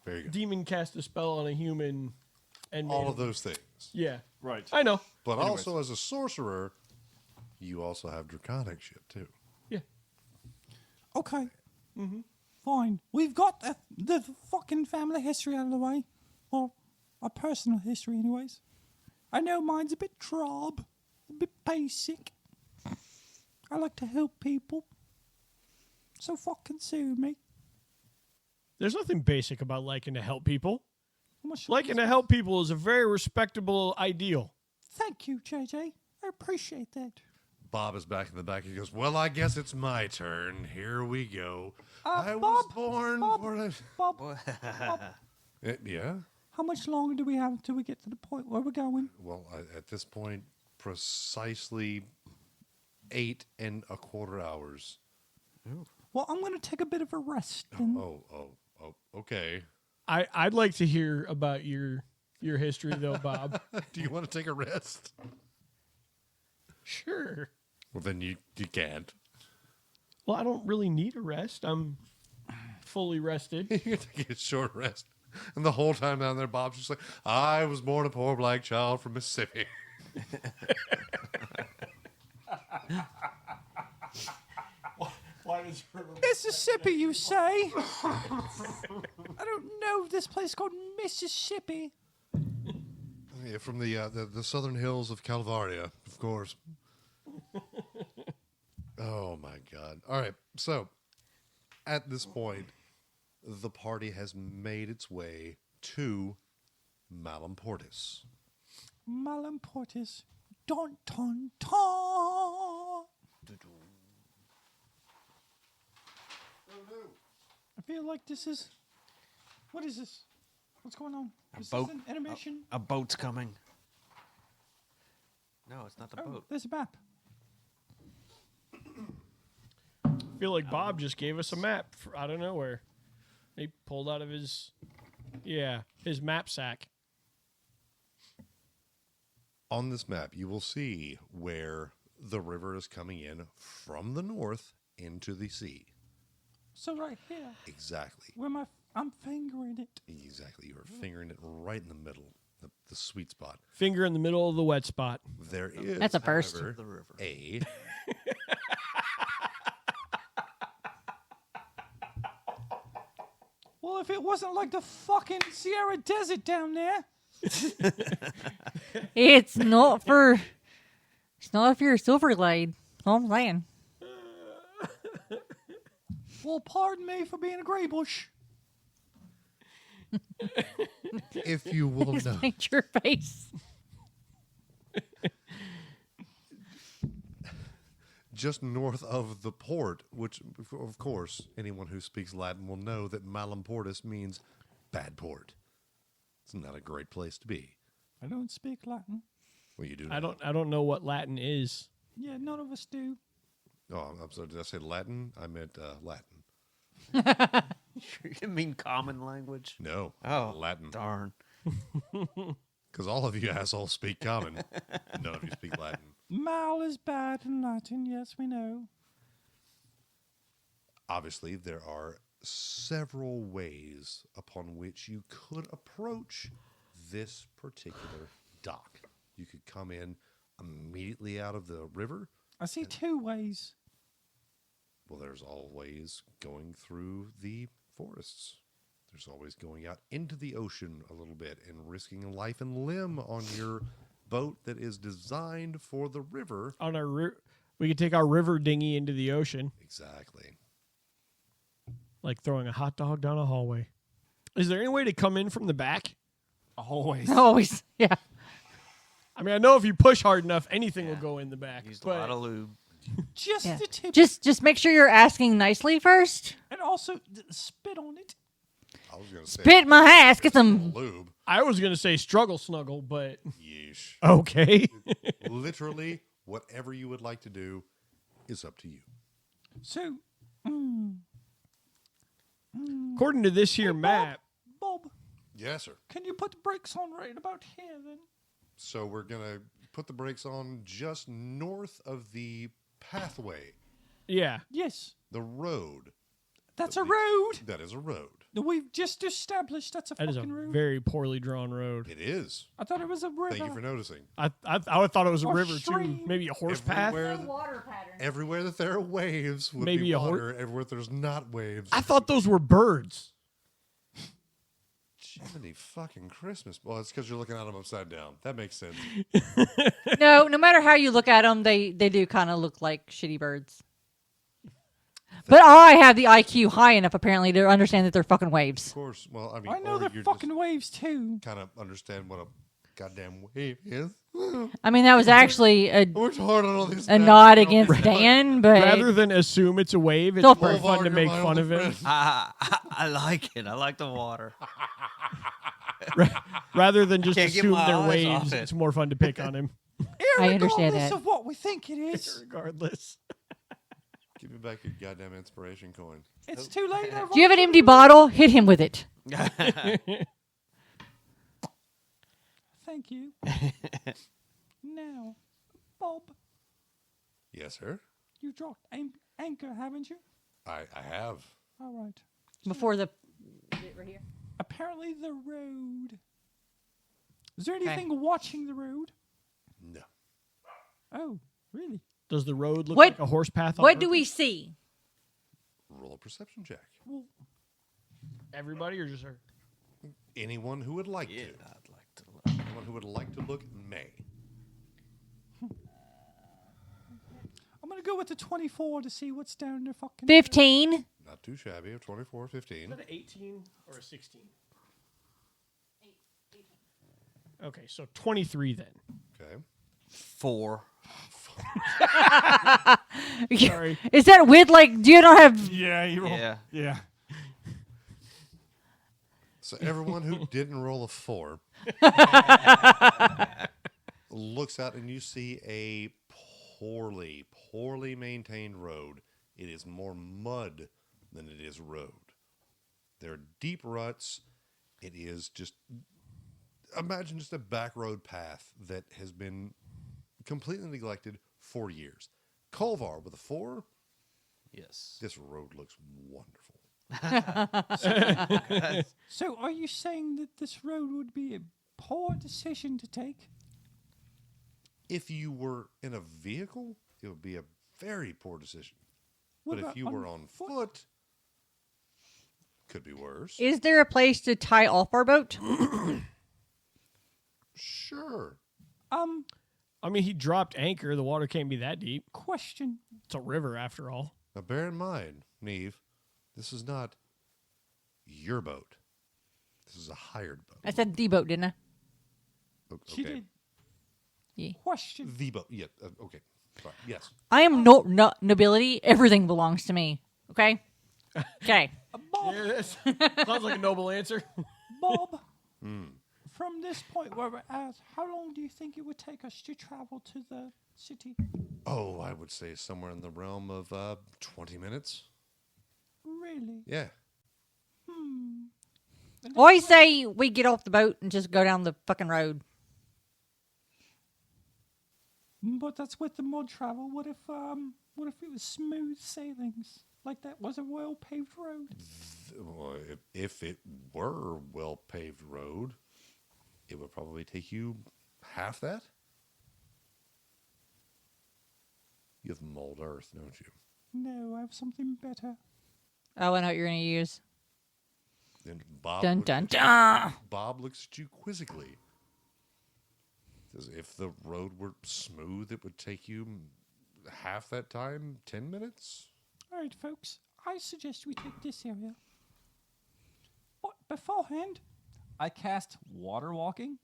There you go. Demon cast a spell on a human, and All of those things. Yeah, Right. I know. But Anyways. also, as a sorcerer, you also have draconic shit, too. Yeah. Okay. Fine. We've got the fucking family history out of the way. Or our personal history, anyways. I know mine's a bit drob, a bit basic. I like to help people. So fucking sue me. There's nothing basic about liking to help people. How much- Liking to help people is a very respectable ideal. Thank you, JJ. I appreciate that. Bob is back in the back. He goes, well, I guess it's my turn. Here we go. I was Bob, born Bob. for a... Bob, Yeah? how much longer do we have until we get to the point where we're going? Well, at this point, precisely 8 1/4 hours. Well, I'm going to take a bit of a rest. Then. Oh, okay. I'd like to hear about your history though, Bob. Do you want to take a rest? Sure. Well, then you can't. Well, I don't really need a rest. I'm fully rested. You can take a short rest. And the whole time down there, Bob's just like, I was born a poor black child from Mississippi. Why does Mississippi, you say? I don't know this place called Mississippi. Yeah, from the southern hills of Calvaria, of course. Oh, my God. All right, so at this point, the party has made its way to Malamportis. Malamportis. Dun, dun, dun. I feel like this is... What is this? What's going on? This boat. is an animation. A boat's coming. No, it's not the Oh, boat. there's a map. I feel like Bob just gave us a map out of nowhere. He pulled out of his map sack. On this map, you will see where the river is coming in from the north into the sea. So right here, Exactly. where I'm fingering it. Exactly. You are fingering it right in the middle, the sweet spot. Finger in the middle of the wet spot. There is, That's a first. however, The river. a Well, if it wasn't like the fucking Sierra Desert down there, It's not for. It's not if you're a Silverglade. All I'm saying. well, pardon me for being a gray bush. if you will Just know. paint your face. Just north of the port, which, of course, anyone who speaks Latin will know that Malamportis means bad port. It's not a great place to be. I don't speak Latin. Well, you do. I now. don't know what Latin is. Yeah, none of us do. Oh, I'm sorry. Did I say Latin? I meant Latin. You didn't mean common language? No. Oh, Latin. darn. Because all of you assholes speak common. None of you speak Latin. Mal is bad in Latin, yes, we know. Obviously, there are several ways upon which you could approach this particular dock. You could come in immediately out of the river. I see two ways. Well, there's always going through the forests. There's always going out into the ocean a little bit and risking life and limb on your boat that is designed for the river. On we could take our river dinghy into the ocean, Exactly. like throwing a hot dog down a hallway. Is there any way to come in from the back? Always. Always, yeah. I mean, I know if you push hard enough, anything will go in the back. Used a But lot of lube. Just Yeah. the tip. Just make sure you're asking nicely first. And also spit on it. I was going to say Spit my ass. Get some. lube. I was going to say struggle snuggle, but Yeesh. okay. Literally, whatever you would like to do is up to you. So, According to this here Bob, map, Bob, Yes, sir. can you put the brakes on right about here then? So we're going to put the brakes on just north of the pathway, yeah. Yes. the road. That's a road. That is a road. We've just established that's a That is a fucking road. very poorly drawn road. It is. I thought it was a river. Thank you for noticing. I thought it was a Or river too. stream. Maybe a horse path. Everywhere that there are waves would Maybe be a water. Everywhere there's not waves. I thought those were birds. Jiminy fucking Christmas. Well, it's because you're looking at them upside down. That makes sense. No matter how you look at them, they do kind of look like shitty birds. But I have the IQ high enough, apparently, to understand that they're fucking waves. Of course. Well, I mean, I know or they're you're fucking waves too. kind of understand what a goddamn wave is. I mean, that was actually a Worked hard on all these. nod stats. against Dan, but Rather than assume it's a wave, it's Go more for it. fun to You're make my fun only of it. friend. I like it. I like the water. Rather than just Can't get assume my they're eyes waves, off it. it's more fun to pick on him. I understand Irregardless that. of what we think it is, Regardless. Give me back your goddamn inspiration coin. it's too late now. do you have an empty bottle? Hit him with it. Thank you. Now, Bob, Yes, sir. you dropped anchor, haven't you? I have. All right. Before the... Right here? Apparently the road. Is there anything watching the road? No. Oh, really? Does the road look What- like a horse path? On What do purpose? we see? Roll a perception check. Well, Everybody or just her? Anyone who would like to. I'd like to look. Anyone who would like to look may. I'm gonna go with the 24 to see what's down there. Fucking 15. Not too shabby. Of 24, 15. Is that an 18 or a 16? Okay, so 23 then. Okay. 4. Sorry. Is that with, like, do you not have... Yeah, you roll. Yeah. Yeah. So everyone who didn't roll a 4 looks out and you see a poorly maintained road. It is more mud than it is road. There are deep ruts. It is just, imagine just a back road path that has been completely neglected for years. Kovar with a 4, Yes. this road looks wonderful. So, are you saying that this road would be a poor decision to take? If you were in a vehicle, it would be a very poor decision. What But if about you were on foot, could be worse. Is there a place to tie off our boat? Sure. I mean, he dropped anchor. The water can't be that deep. Question. It's a river after all. Now, bear in mind, Niamh, this is not your boat. This is a hired boat. I said the boat, didn't I? She Okay. did. Yeah. Question. The boat. Yeah. Okay. Right. Yes. I am no nobility. Everything belongs to me. Okay? Okay. Bob, Sounds like a noble answer. Bob, from this point where we're at, how long do you think it would take us to travel to the city? Oh, I would say somewhere in the realm of 20 minutes. Really? Yeah. I say we get off the boat and just go down the fucking road. But that's with the mud travel. What if it was smooth sailings? Like that was a well-paved road? Well, if it were a well-paved road, it would probably take you half that. You have mulled earth, don't you? No, I have something better. Oh, I know what you're going to use. Then Bob Dun, looks dun, at you- dun. Bob looks at you quizzically. Says, if the road were smooth, it would take you half that time, 10 minutes? All right, folks, I suggest we take this area. But beforehand, I cast water walking.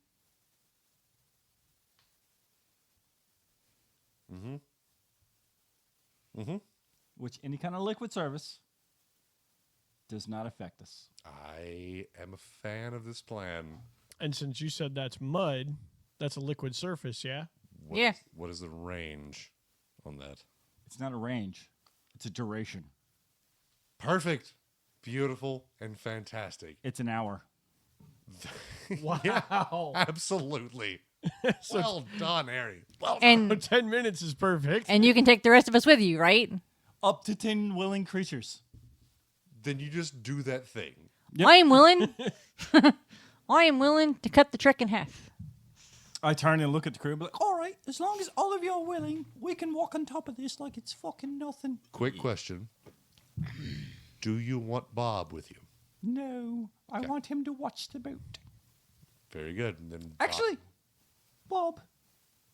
Which any kind of liquid surface does not affect us. I am a fan of this plan. And since you said that's mud, that's a liquid surface, yeah? Yeah. What is the range on that? It's not a range. It's a duration. Perfect. Beautiful and fantastic. It's an hour. Wow. Absolutely. Well done, Harry. Well And 10 minutes is perfect. and you can take the rest of us with you, right? Up to 10 willing creatures. then you just do that thing. Yep. I am willing. I am willing to cut the trek in half. I turn and look at the crew and be like, all right, as long as all of you are willing, we can walk on top of this like it's fucking nothing. Quick question. Do you want Bob with you? No, I Okay. want him to watch the boat. Very good. And then Actually, Bob,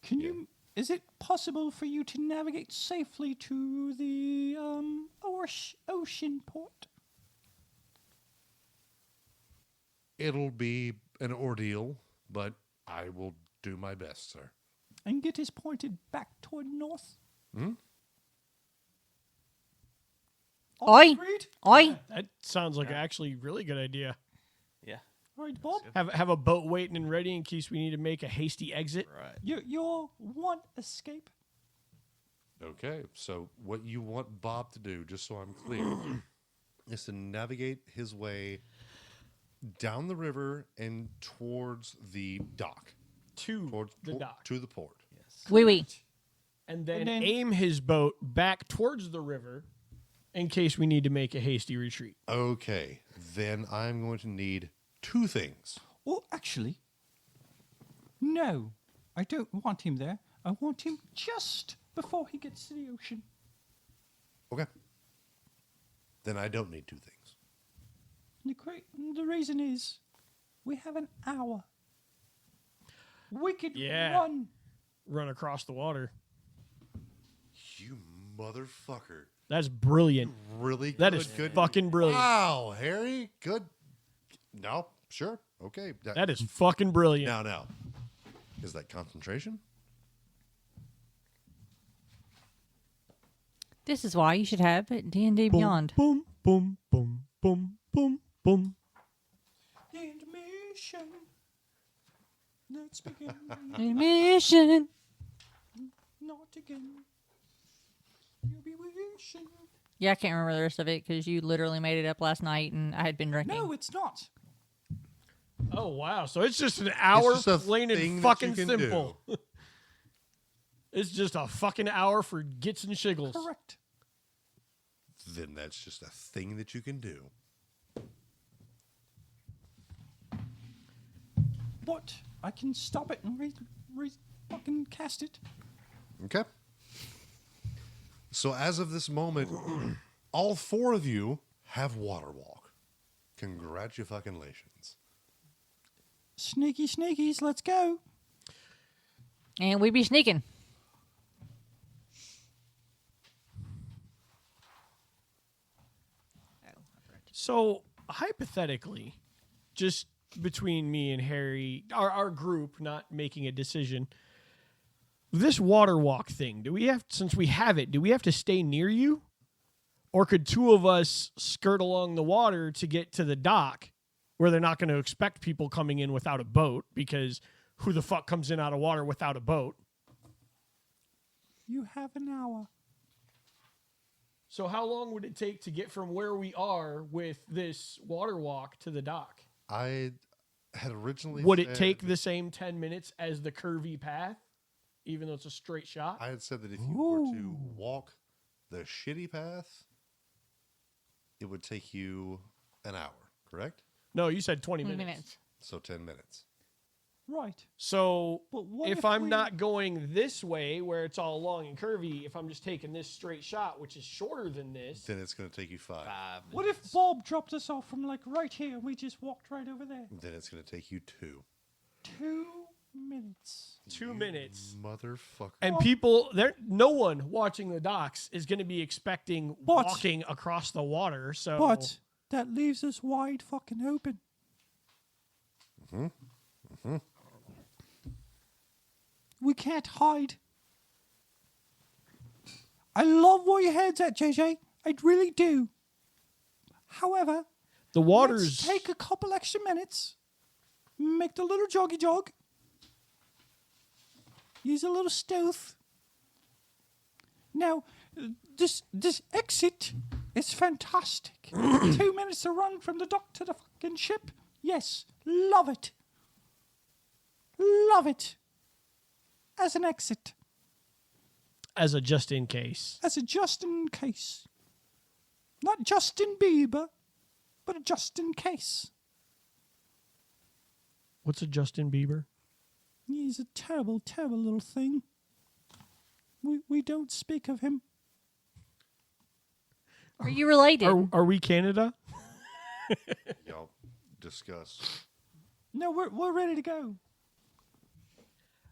can Yeah. you? Is it possible for you to navigate safely to the ocean port? it'll be an ordeal, but I will do my best, sir. And get us pointed back toward north? Oi. Agreed? Oi. That sounds like actually a really good idea. Yeah. All right, Bob. Have a boat waiting and ready in case we need to make a hasty exit. Right. Your one escape. Okay, so what you want Bob to do, just so I'm clear, is to navigate his way down the river and towards the dock. To the dock. To the port. Wee wee. And then, And then- aim his boat back towards the river in case we need to make a hasty retreat. Okay, then I'm going to need two things. Well, actually, no. I don't want him there. I want him just before he gets to the ocean. Okay. Then I don't need two things. The reason is we have an hour. We could Yeah. run. Run across the water. You motherfucker. That's brilliant. Really That good. is good. fucking brilliant. Wow, Harry. Good. No, sure. Okay. That is fucking brilliant. Now. Is that concentration? This is why you should have D&D Beyond. Boom, boom, boom, boom, boom, boom. Intermission. Let's begin. Mission. Not again. You'll be wishing. Yeah, I can't remember the rest of it because you literally made it up last night and I had been drinking. No, it's not. Oh, wow. So it's just an hour just a plain thing and that fucking you can simple. It's just a fucking hour for gits and shiggles. Correct. Then that's just a thing that you can do. But I can stop it and fucking cast it. Okay. So as of this moment, all four of you have water walk. Congratulations. Sneaky sneakies, let's go. And we be sneaking. So, hypothetically, just between me and Harry, our group not making a decision, this water walk thing, since we have it, do we have to stay near you? Or could two of us skirt along the water to get to the dock where they're not going to expect people coming in without a boat, because who the fuck comes in out of water without a boat? You have an hour. So how long would it take to get from where we are with this water walk to the dock? I had originally Would it said- take the same 10 minutes as the curvy path, even though it's a straight shot? I had said that if you were to walk the shitty path, it would take you an hour, correct? No, you said 20 minutes. minutes. So 10 minutes. Right. So But what if if I'm we- not going this way where it's all long and curvy, if I'm just taking this straight shot, which is shorter than this, Then it's going to take you 5. What if Bob dropped us off from like right here and we just walked right over there? Then it's going to take you 2. 2 minutes. 2 minutes. Motherfucker. And people, no one watching the docks is going to be expecting But- walking across the water. So, But that leaves us wide fucking open. We can't hide. I love where your head's at, JJ. I really do. However, the let's water's take a couple extra minutes, make the little joggy jog, use a little stealth. Now, this exit is fantastic. 2 minutes to run from the dock to the fucking ship. Yes, love it. Love it. As an exit, as a just in case. as a just in case. Not Justin Bieber, but a just in case. What's a Justin Bieber? He's a terrible, terrible little thing. We don't speak of him. Are you related? Are we Canada? Y'all discuss. No, we're ready to go.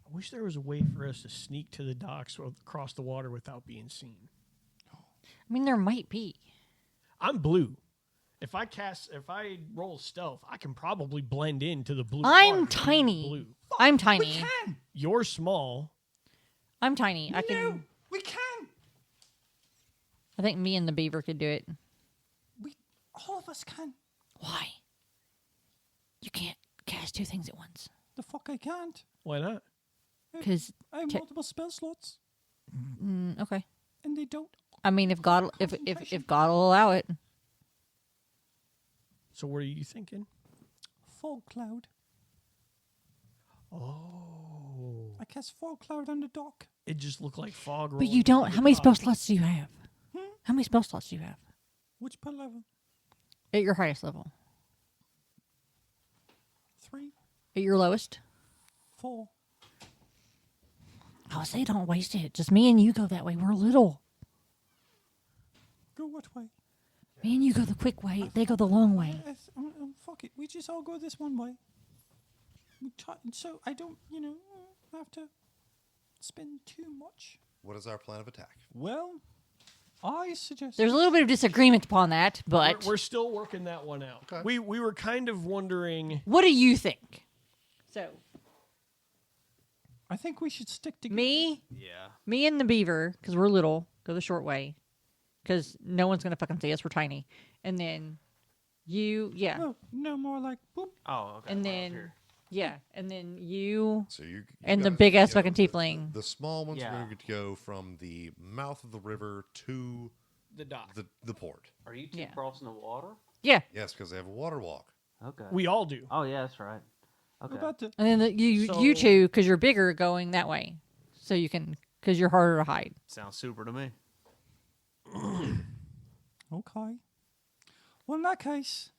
I wish there was a way for us to sneak to the docks or across the water without being seen. I mean, there might be. I'm blue. If I roll stealth, I can probably blend into the blue. I'm water being tiny. Blue. I'm We tiny. can. You're small. I'm tiny. I No, can. we can. I think me and the beaver could do it. All of us can. Why? You can't cast 2 things at once. The fuck I can't. Why not? Because I have multiple spell slots, okay. and they don't. I mean, if God will allow it. So what are you thinking? Fog cloud. Oh, I cast fog cloud on the dock. it just looked like fog. But rolling you don't. over How the many top. spell slots do you have? How many spell slots do you have Which per level? at your highest level? 3, At your lowest? 4. I would say don't waste it. Just me and you go that way. We're little. Go what way? Me and you go the quick way. They go the long way. Fuck it. We just all go this one way. So I don't, have to spend too much. What is our plan of attack? Well, I suggest. There's a little bit of disagreement upon that, but We're still working that one out. Okay. We were kind of wondering. what do you think? So I think we should stick together. me and the beaver, because we're little, go the short way, because no one's gonna fucking see us. We're tiny, and then you, No, more like boop. Oh, okay. and we're up then here. and then you. So you And the guys big ass go- fucking tiefling. The small ones Yeah. are going to go from the mouth of the river to The dock. the port. Are you two Yeah. crossing the water? Yeah, Yes, because they have a water walk. Okay. We all do. Oh yeah, that's right. What Okay. about the? and then you So- two, because you're bigger, going that way, so you can, because you're harder to hide. Sounds super to me. Okay. Well, in that case,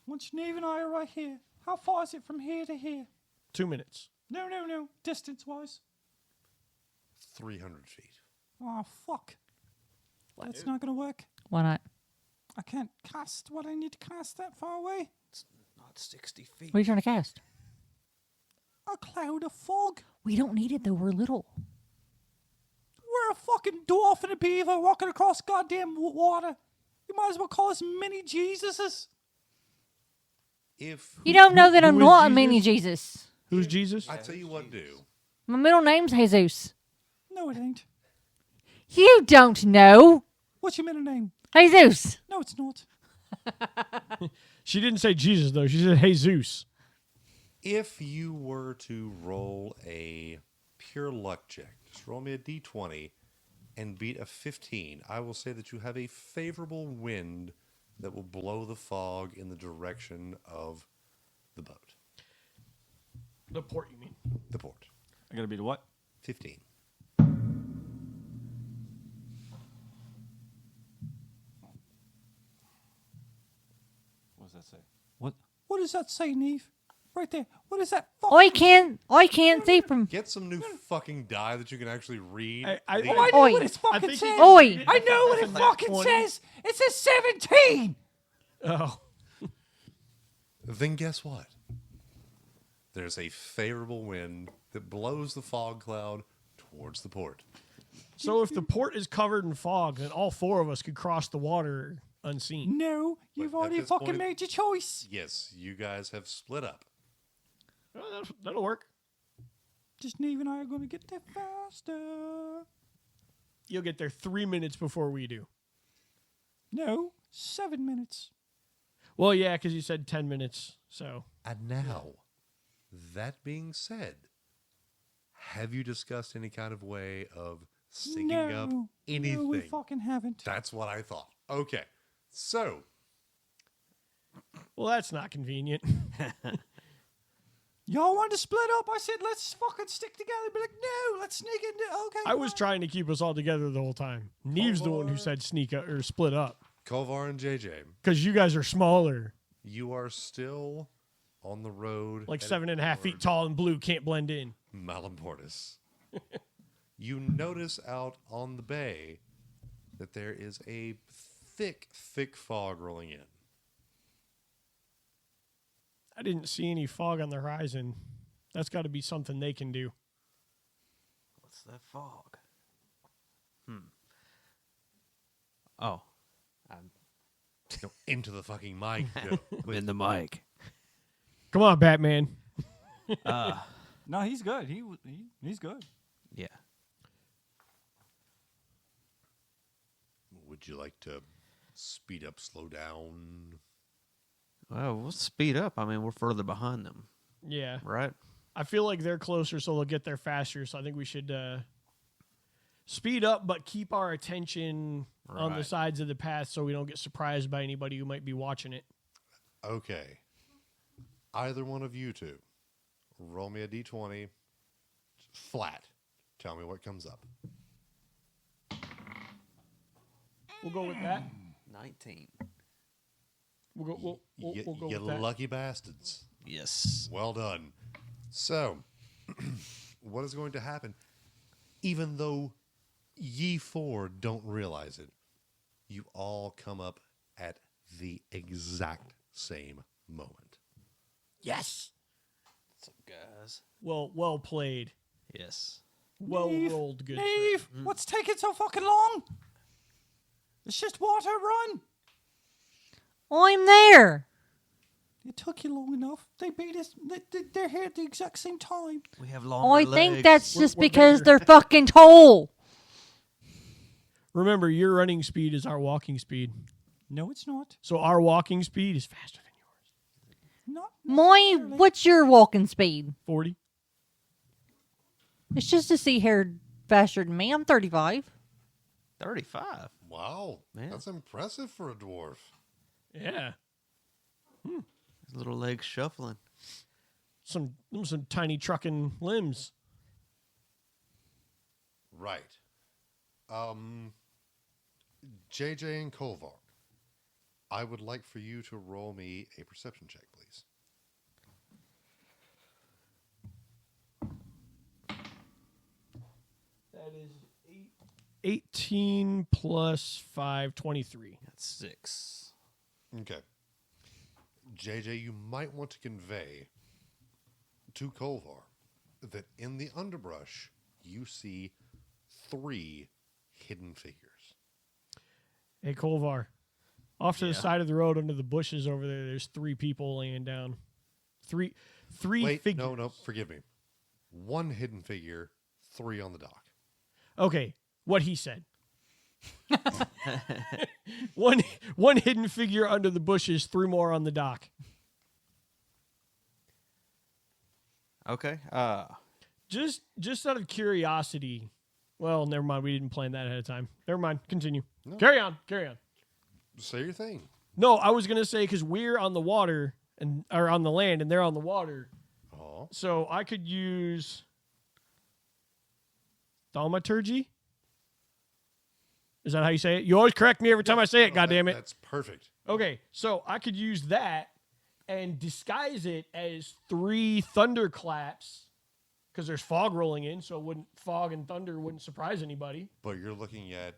once Niamh and I are right here, how far is it from here to here? 2 minutes. No. Distance-wise. 300 feet. Oh, fuck. That's not going to work. Why not? I can't cast what I need to cast that far away. Not 60 feet. What are you trying to cast? A cloud of fog. We don't need it though. We're little. We're a fucking dwarf and a beaver walking across goddamn water. You might as well call us mini Jesuses. If You don't know that I'm who is not a Jesus? mini Jesus. Who's Jesus? I tell you what, do My middle name's Jesus. No, it ain't. You don't know. What's your middle name? Jesus. No, it's not. She didn't say Jesus, though. She said, hey, Zeus. If you were to roll a pure luck check, just roll me a d20 and beat a 15, I will say that you have a favorable wind that will blow the fog in the direction of the boat. The port, you mean? The port. I gotta beat a what? 15. What does that say? What? What does that say, Niamh? Right there. What is that? I can't see from. Get some new fucking die that you can actually read. I Oh, I know Oi. what it fucking think he- says. Oi. I know what it That's a fucking 20. says. It says 17. Oh. Then guess what? There's a favorable wind that blows the fog cloud towards the port. So if the port is covered in fog, then all four of us could cross the water unseen. No, you've But at already this fucking point- made your choice. Yes, you guys have split up. Oh, that'll work. Just Niamh and I are going to get there faster. You'll get there 3 minutes before we do. No, 7 minutes. Well, yeah, because you said 10 minutes. So And now, that being said, have you discussed any kind of way of syncing up anything? No, we fucking haven't. That's what I thought. Okay, so well, that's not convenient. Y'all wanted to split up. I said, let's fucking stick together. Be like, no, let's sneak into. Okay. I was trying to keep us all together the whole time. Niamh's the one who said sneak up or split up Kovar and JJ, because you guys are smaller, you are still on the road. like headed 7.5 feet toward tall and blue, can't blend in. Malamportis. You notice out on the bay that there is a thick, thick fog rolling in. I didn't see any fog on the horizon. That's got to be something they can do. What's that fog? Oh. I'm Go into the fucking mic. in the mic. Come on, Batman. No, he's good. He's good. Yeah. Would you like to speed up, slow down? Well, we'll speed up. I mean, we're further behind them, Yeah. right? I feel like they're closer, so they'll get there faster. So I think we should speed up, but keep our attention on the Right. sides of the path so we don't get surprised by anybody who might be watching it. Okay. Either one of you two, roll me a d20. Flat. Tell me what comes up. We'll go with that. 19. We'll go. We'll You go with that. lucky bastards. Yes. Well done. So, what is going to happen? Even though ye four don't realize it, you all come up at the exact same moment. Yes. What's up, guys? Well played. Yes. Well Niamh, rolled. Good. Niamh, what's taking so fucking long? It's just water. Run. I'm there. It took you long enough. They beat us. They're here at the exact same time. We have longer I legs. think that's We're- just we're because bigger. they're fucking tall. Remember, your running speed is our walking speed. No, it's not. So our walking speed is faster than yours. Not necessarily. What's your walking speed? 40. It's just to see hair faster than me. I'm 35. 35. Wow. Man. That's impressive for a dwarf. Yeah. His little legs shuffling. Some tiny trucking limbs. Right. JJ and Kovar, I would like for you to roll me a perception check, please. That is 18 plus 5, 23. That's 6. Okay. JJ, you might want to convey to Kovar that in the underbrush you see 3 hidden figures. Hey, Kovar. Off to the side of the road under the bushes over there, there's 3 people laying down. Three Wait, figures. no, forgive me. 1 hidden figure, 3 on the dock. Okay, what he said. One hidden figure under the bushes, 3 more on the dock. Okay. Just out of curiosity. Well, never mind. We didn't plan that ahead of time. Never mind. Continue. No. Carry on. Say your thing. No, I was gonna say because we're on the water or on the land, and they're on the water. Oh. So I could use thaumaturgy. Is that how you say it? You always correct me every time I say it. God damn it. That's perfect. Okay, so I could use that and disguise it as 3 thunderclaps because there's fog rolling in, so fog and thunder wouldn't surprise anybody. But you're looking at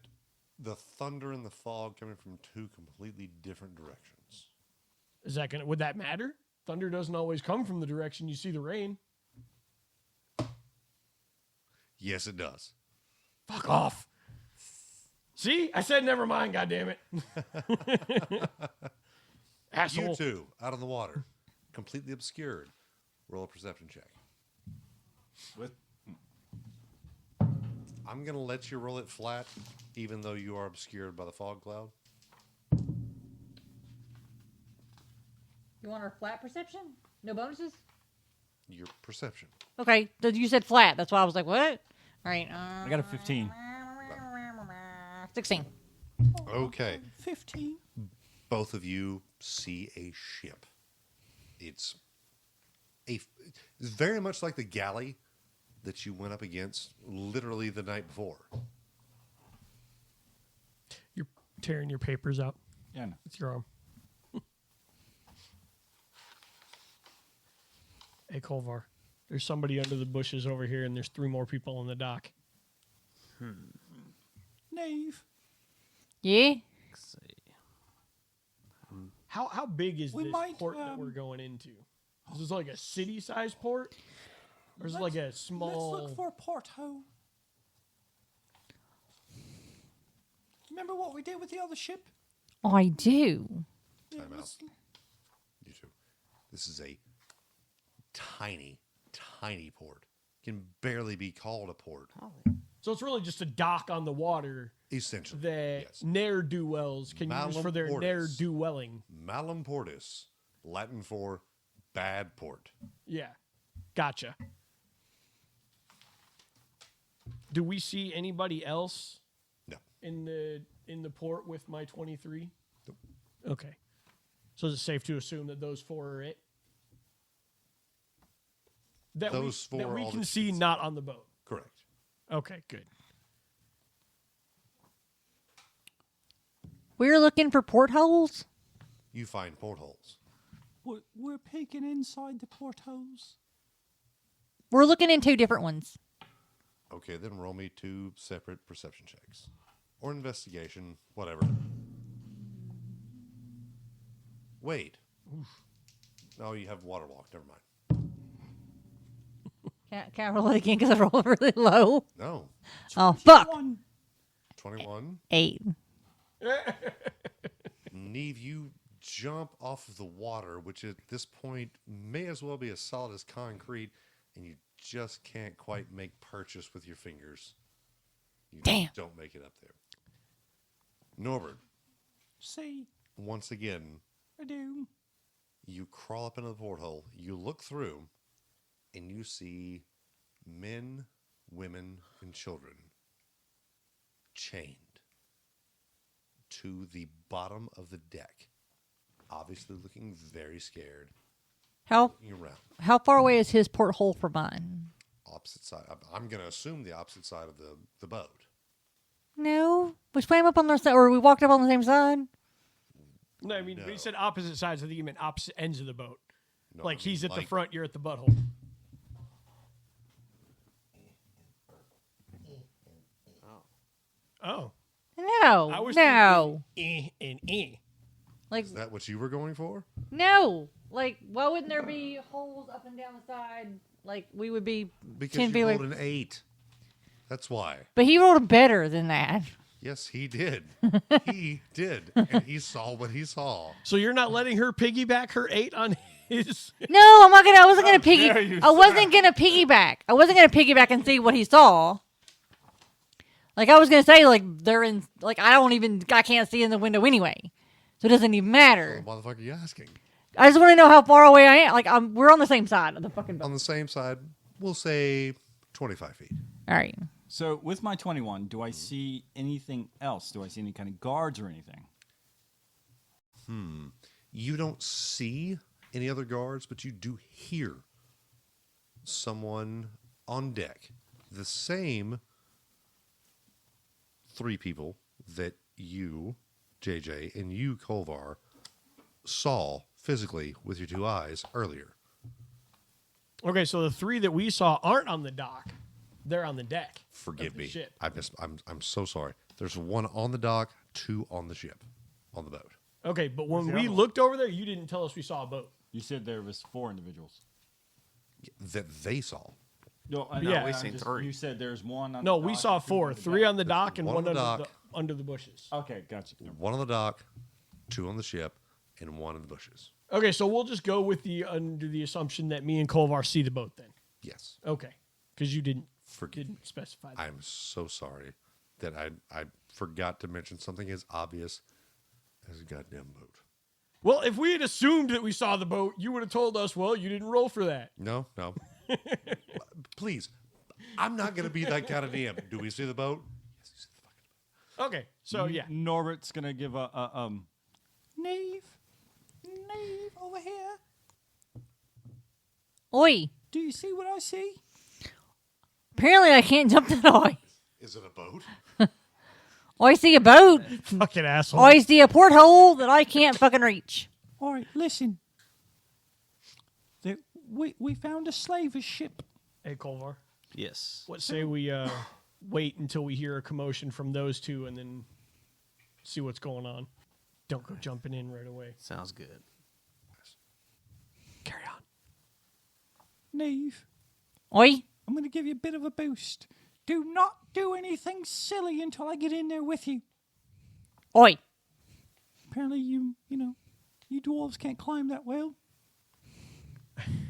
the thunder and the fog coming from 2 completely different directions. Would that matter? Thunder doesn't always come from the direction you see the rain. Yes, it does. Fuck off. See? I said never mind, goddammit. Asshole. You 2, out on the water, completely obscured. Roll a perception check. With I'm going to let you roll it flat, even though you are obscured by the fog cloud. You want our flat perception? No bonuses? Your perception. Okay, you said flat. That's why I was like, what? All right. I got a 15. 16. Okay. 15. Both of you see a ship. It's very much like the galley that you went up against literally the night before. You're tearing your papers out Yeah, no. with your arm. Hey, Kovar, there's somebody under the bushes over here, and there's 3 more people on the dock. Niamh. Yeah? Let's see. How big is We this might, port that we're going into? Is this like a city-sized port? Or is it like a small... Let's look for a porthole. Remember what we did with the other ship? Oh, I do. It Time out. was- You 2. This is a tiny, tiny port. Can barely be called a port. So it's really just a dock on the water Essentially. that Yes. ne'er-do-wells can use Malum for their portus. ne'er-do-welling. Malum portus, Latin for bad port. Yeah. Gotcha. Do we see anybody else No. in the port with my 23? Nope. Okay. So is it safe to assume that those 4 are it? That Those 4 that are we all can that see you can not on the boat. Correct. Okay, good. We're looking for portholes? You find portholes. We're peeking inside the portholes. We're looking in 2 different ones. Okay, then roll me 2 separate perception checks. Or investigation, whatever. Wait. No, you have water walk. Never mind. Can I roll it again because I rolled really low? No. Oh, fuck. 21. 8. Niamh, you jump off of the water, which at this point may as well be as solid as concrete, and you just can't quite make purchase with your fingers. You Damn. don't make it up there. Norbert, See, once again, I do. you crawl up into the porthole, you look through, and you see men, women, and children chained to the bottom of the deck, obviously looking very scared, How looking around. how far away is his porthole from mine? Opposite side. I'm going to assume the opposite side of the boat. No. We swam up on the side, or we walked up on the same side? No, I mean, when No. you said opposite sides, I think you meant opposite ends of the boat. No, Like I mean, he's at the like- front, you're at the butthole. Oh. No. I was no. thinking and eh. Like, Is that what you were going for? no. Like, why wouldn't there be holes up and down the side? Like, we would be Because 10 you feet away. rolled an 8. That's why. But he rolled better than that. Yes, he did. He did. And he saw what he saw. So you're not letting her piggyback her 8 on his. No, I'm not gonna. I wasn't gonna dare you, I wasn't gonna piggyback. I wasn't gonna piggyback and see what he saw. Like, I was going to say, like, they're in, like, I can't see in the window anyway. So it doesn't even matter. What the fuck are you asking? I just want to know how far away I am. Like, we're on the same side of the fucking boat. On the same side, we'll say 25 feet. All right. So with my 21, do I see anything else? Do I see any kind of guards or anything? You don't see any other guards, but you do hear someone on deck. The same 3 people that you, JJ, and you, Kovar, saw physically with your 2 eyes earlier. Okay, so the 3 that we saw aren't on the dock. They're on the deck. Forgive me. Ship. I'm so sorry. There's 1 on the dock, 2 on the ship, on the boat. Okay, but when we looked over there, you didn't tell us we saw a boat. You said there was 4 individuals. That they saw. No, Yeah. we seen 3. You said there's 1 on No, the dock. we saw 2 4. 3 on the dock and 1 1 on the under, dock. under the bushes. Okay, gotcha. 1 on the dock, 2 on the ship, and 1 in the bushes. Okay, so we'll just go with under the assumption that me and Kovar see the boat then. Yes. Okay, because you didn't Forgive me. specify that. I'm so sorry that I forgot to mention something as obvious as a goddamn boat. Well, if we had assumed that we saw the boat, you would have told us, well, you didn't roll for that. No. Please. I'm not going to be that kind of Niamh. Do we see the boat? Yes, we see the fucking boat. Okay, so yeah. Norbert's gonna give a Niamh, over here. Oi. Do you see what I see? Apparently, I can't jump that high. Is it a boat? I see a boat. Fucking asshole. I see a porthole that I can't fucking reach. All right, listen. We found a slaver ship. Hey, Kovar, Yes. what say we wait until we hear a commotion from those 2 and then see what's going on? Don't go jumping in right away. Sounds good. Carry on. Niamh, Oi. I'm going to give you a bit of a boost. Do not do anything silly until I get in there with you. Oi. Apparently, you dwarves can't climb that well.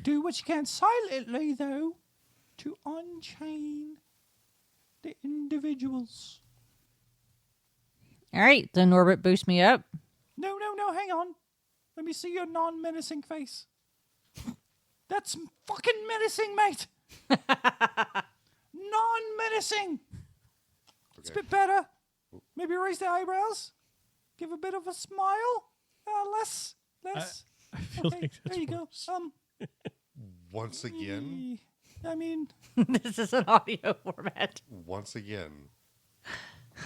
Do what you can silently, though, to unchain the individuals. All right. So Norbert boost me up. No, hang on. Let me see your non-menacing face. That's fucking menacing, mate. Non-menacing. It's a bit better. Maybe raise the eyebrows. Give a bit of a smile. Less. I feel like that's there you go. worse. Once again, I mean, This is an audio format.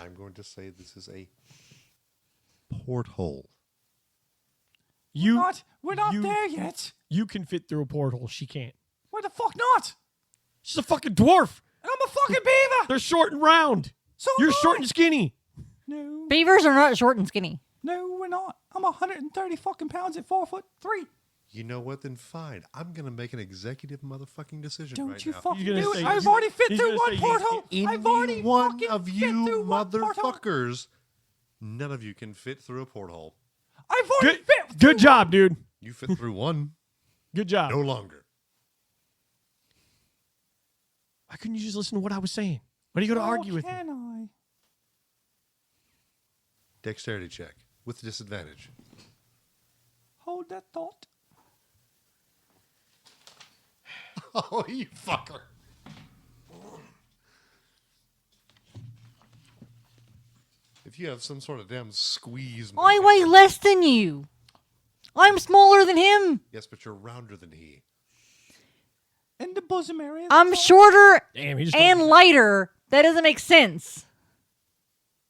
I'm going to say this is a porthole. we're not there yet. You can fit through a porthole. She can't. Why the fuck not? She's a fucking dwarf. And I'm a fucking beaver. They're short and round. So You're am short I. and skinny. No, Beavers are not short and skinny. no, we're not. I'm 130 fucking pounds at 4'3". You know what? Then fine. I'm going to make an executive motherfucking decision Don't right you now. fucking You're gonna do it. say I've you- already fit he's through gonna one say you- porthole. I've already Any one fucking of fit you through one porthole. motherfuckers, none of you can fit through a porthole. I've already Good, fit. good job, dude. You fit through one, Good job. no longer. Why couldn't you just listen to what I was saying? Why do you go to argue with me? Can I? Dexterity check with disadvantage. Hold that thought. Oh, you fucker. If you have some sort of damn squeeze. I weigh less than you. I'm smaller than him. Yes, but you're rounder than he. In the bosom area. I'm shorter Damn, he just and lighter. That doesn't make sense.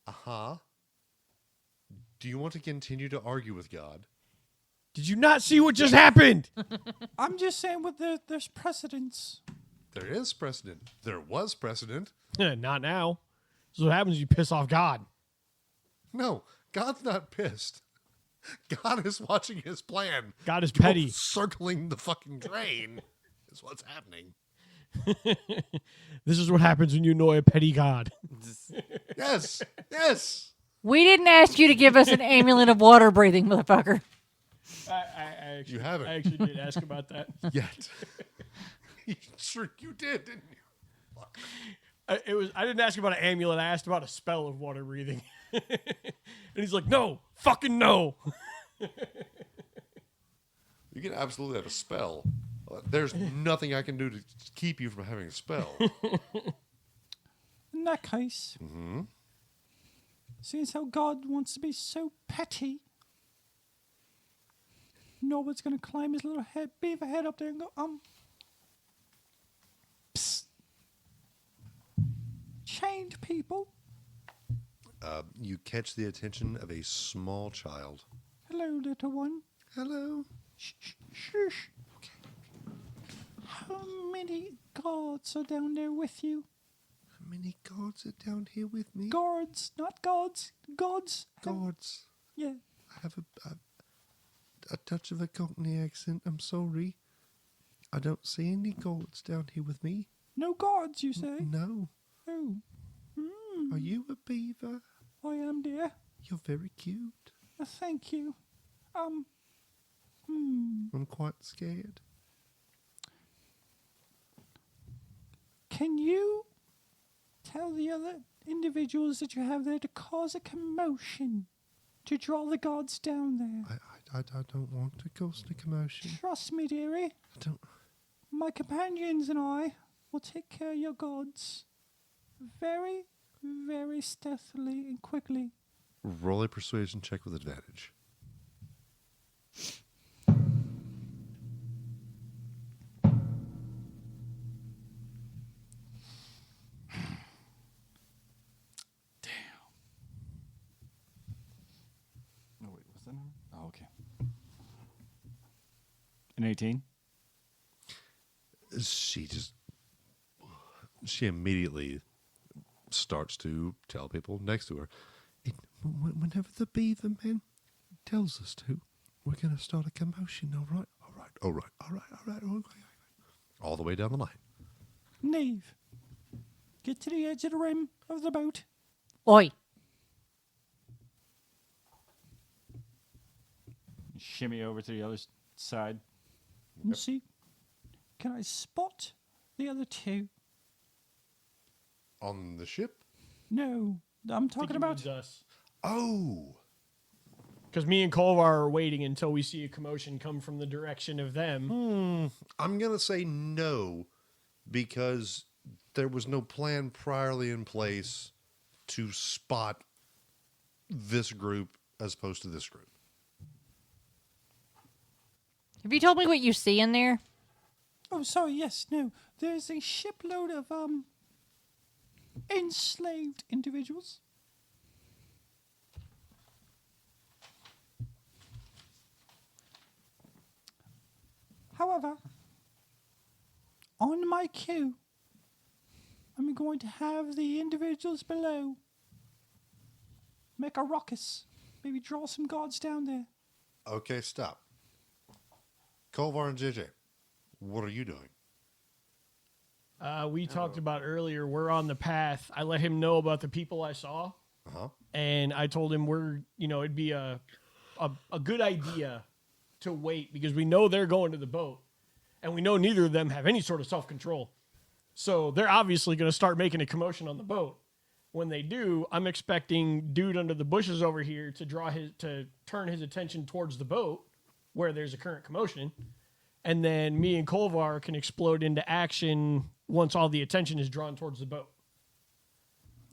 Uh-huh. Do you want to continue to argue with God? Did you not see what just happened? I'm just saying what there's precedence. There is precedent. There was precedent. Not now. This is what happens when you piss off God. No, God's not pissed. God is watching his plan. God is Go petty. circling the fucking drain is what's happening. This is what happens when you annoy a petty God. Yes, yes. We didn't ask you to give us an amulet of water breathing, motherfucker. I actually, You haven't. I actually did ask about that. Yet. Sure you did, didn't you? I didn't ask about an amulet. I asked about a spell of water breathing. And he's like, no, fucking no. You can absolutely have a spell. There's nothing I can do to keep you from having a spell. In that case, seeing as how God wants to be so petty, Norbert's going to climb his little beaver head up there and go, psst. Chained people. You catch the attention of a small child. Hello, little one. Hello. Shh, shh, shh. Okay. How many guards are down there with you? How many guards are down here with me? Guards, not gods. Gods. Guards. Yeah. I have a touch of a Cockney accent. I'm sorry. I don't see any guards down here with me. No guards, you say? No. Oh. Are you a beaver? I am, dear. You're very cute. Thank you. I'm quite scared. Can you tell the other individuals that you have there to cause a commotion to draw the guards down there? I don't want to cause a commotion. Trust me, dearie. I don't. My companions and I will take care of your gods very, very stealthily and quickly. Roll a persuasion check with advantage. Oh, wait, what's that number? Oh, okay. An 18? She immediately starts to tell people next to her, whenever the beaver man tells us to, we're going to start a commotion, all right? All right. All the way down the line. Niamh, get to the edge of the rim of the boat. Oi. Shimmy over to the other side. And see, can I spot the other two? On the ship? No, I'm talking about... us. Oh! Because me and Kovar are waiting until we see a commotion come from the direction of them. I'm going to say no, because there was no plan priorly in place to spot this group as opposed to this group. Have you told me what you see in there? Oh, sorry, yes, no. There's a shipload of, enslaved individuals. However, on my cue, I'm going to have the individuals below make a ruckus. Maybe draw some guards down there. Okay, stop. Kovar and JJ, what are you doing? We talked about earlier, we're on the path. I let him know about the people I saw. Uh-huh. And I told him it'd be a good idea to wait because we know they're going to the boat. And we know neither of them have any sort of self-control. So they're obviously going to start making a commotion on the boat. When they do, I'm expecting dude under the bushes over here to turn his attention towards the boat where there's a current commotion. And then me and Kovar can explode into action once all the attention is drawn towards the boat.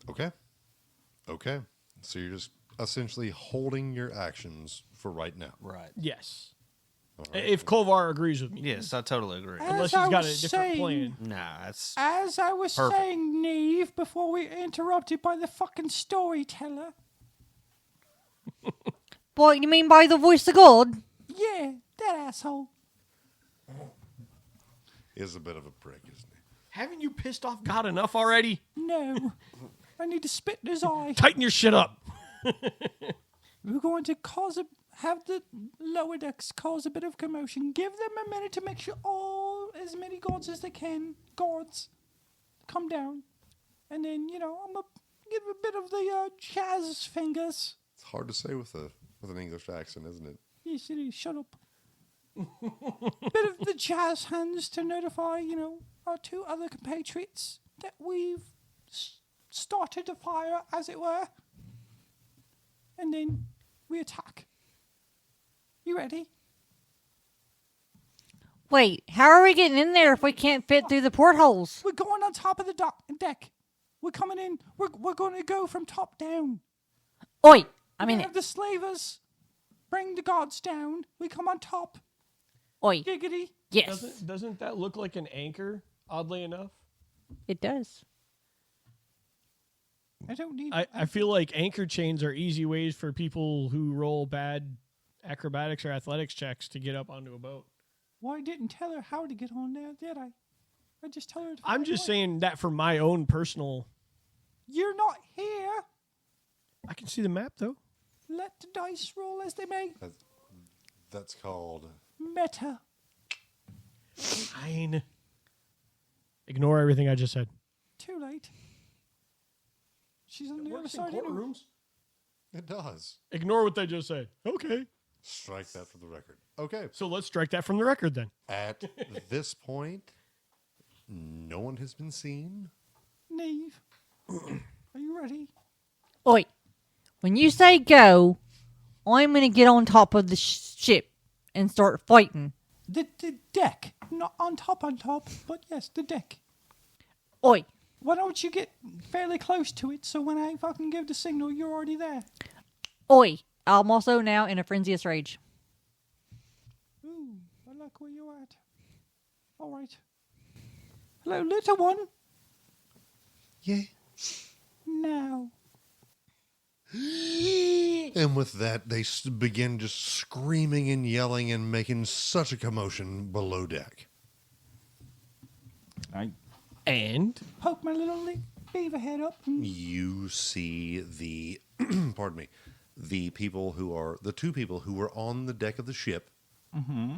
Okay. So you're just essentially holding your actions for right now. Right. Yes. All right. If Kovar agrees with me. Yes, I totally agree. Unless As he's I got a was different saying- plan. Nah, that's As I was Perfect. saying, Niamh, before we interrupted by the fucking storyteller. What, you mean by the voice of God? Yeah, that asshole. Is a bit of a prick, isn't he? Haven't you pissed off God enough already? No. I need to spit in his eye. Tighten your shit up. We're going to have the lower decks cause a bit of commotion. Give them a minute to make sure as many guards as they can, come down. And then, I'm going to give a bit of the jazz fingers. It's hard to say with an English accent, isn't it? Yes, it is. Shut up. Bit of the jazz hands to notify, our two other compatriots that we've started a fire, as it were. And then we attack. You ready? Wait, how are we getting in there if we can't fit through the portholes? We're going on top of the deck. We're coming in. We're going to go from top down. Oi, I'm in We it. have the slavers. Bring the guards down. We come on top. Oi, Giggity. yes, Doesn't that look like an anchor? Oddly enough, it does. I don't need. I feel like anchor chains are easy ways for people who roll bad acrobatics or athletics checks to get up onto a boat. Well, I didn't tell her how to get on there, did I? I just tell her. To I'm find just a way. saying that for my own personal. You're not here. I can see the map though. Let the dice roll as they may. That's called. Meta. Fine. Ignore everything I just said. Too late. She's on the other side. Anyway. It does. Ignore what they just said. Okay. Strike that from the record. Okay. So let's strike that from the record then. At this point, no one has been seen. Niamh, are you ready? Oi, when you say go, I'm going to get on top of the ship and start fighting. The deck, not on top, but yes, the deck. Oi, Why don't you get fairly close to it so when I fucking give the signal, you're already there? oi, I'm also now in a frenzious rage. Ooh, I like where you're at. All right. Hello, little one. Yeah. Now. And with that, they begin just screaming and yelling and making such a commotion below deck. And Poke my little beaver head up. You see the, pardon me, the two people who were on the deck of the ship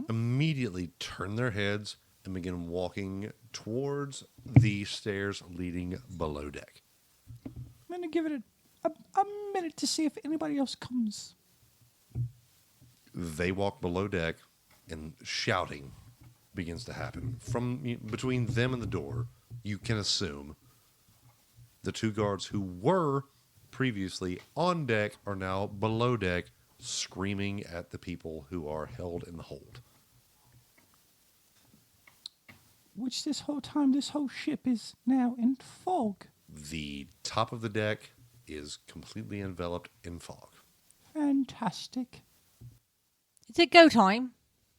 immediately turn their heads and begin walking towards the stairs leading below deck. I'm going to give it a minute to see if anybody else comes. They walk below deck and shouting begins to happen. From between them and the door, you can assume the two guards who were previously on deck are now below deck screaming at the people who are held in the hold. Which this whole time, this whole ship is now in fog. The top of the deck is completely enveloped in fog. Fantastic. Is it go time?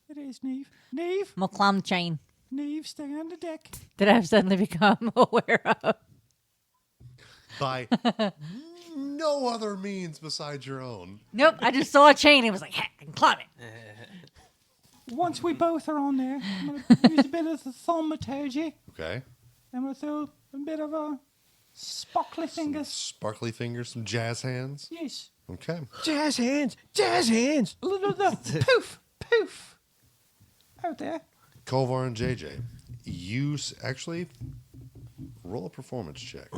It is, Niamh. Niamh, I'm going to climb the chain Niamh, stay on the deck. that I've suddenly become aware of. By no other means besides your own. Nope, I just saw a chain and was like, heck, I can climb it. Once we both are on there, I'm going to use a bit of the thaumaturgy. Okay. I'm going to throw a bit of a sparkly fingers. Sparkly fingers, some jazz hands. Yes. Okay. jazz hands, jazz hands. A little of the poof, poof. Out there. Kovar and JJ, you actually roll a performance check.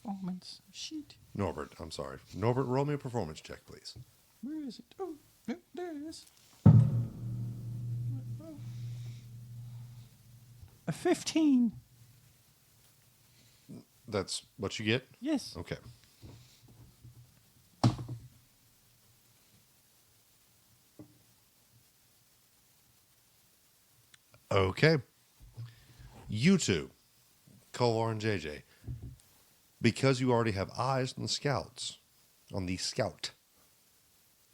Performance sheet. Norbert, I'm sorry. Norbert, roll me a performance check, please. Where is it? Oh, no, there it is. A 15. That's what you get? Yes. Okay. Okay. You two, Kovar and JJ, because you already have eyes on the scouts, on the scout,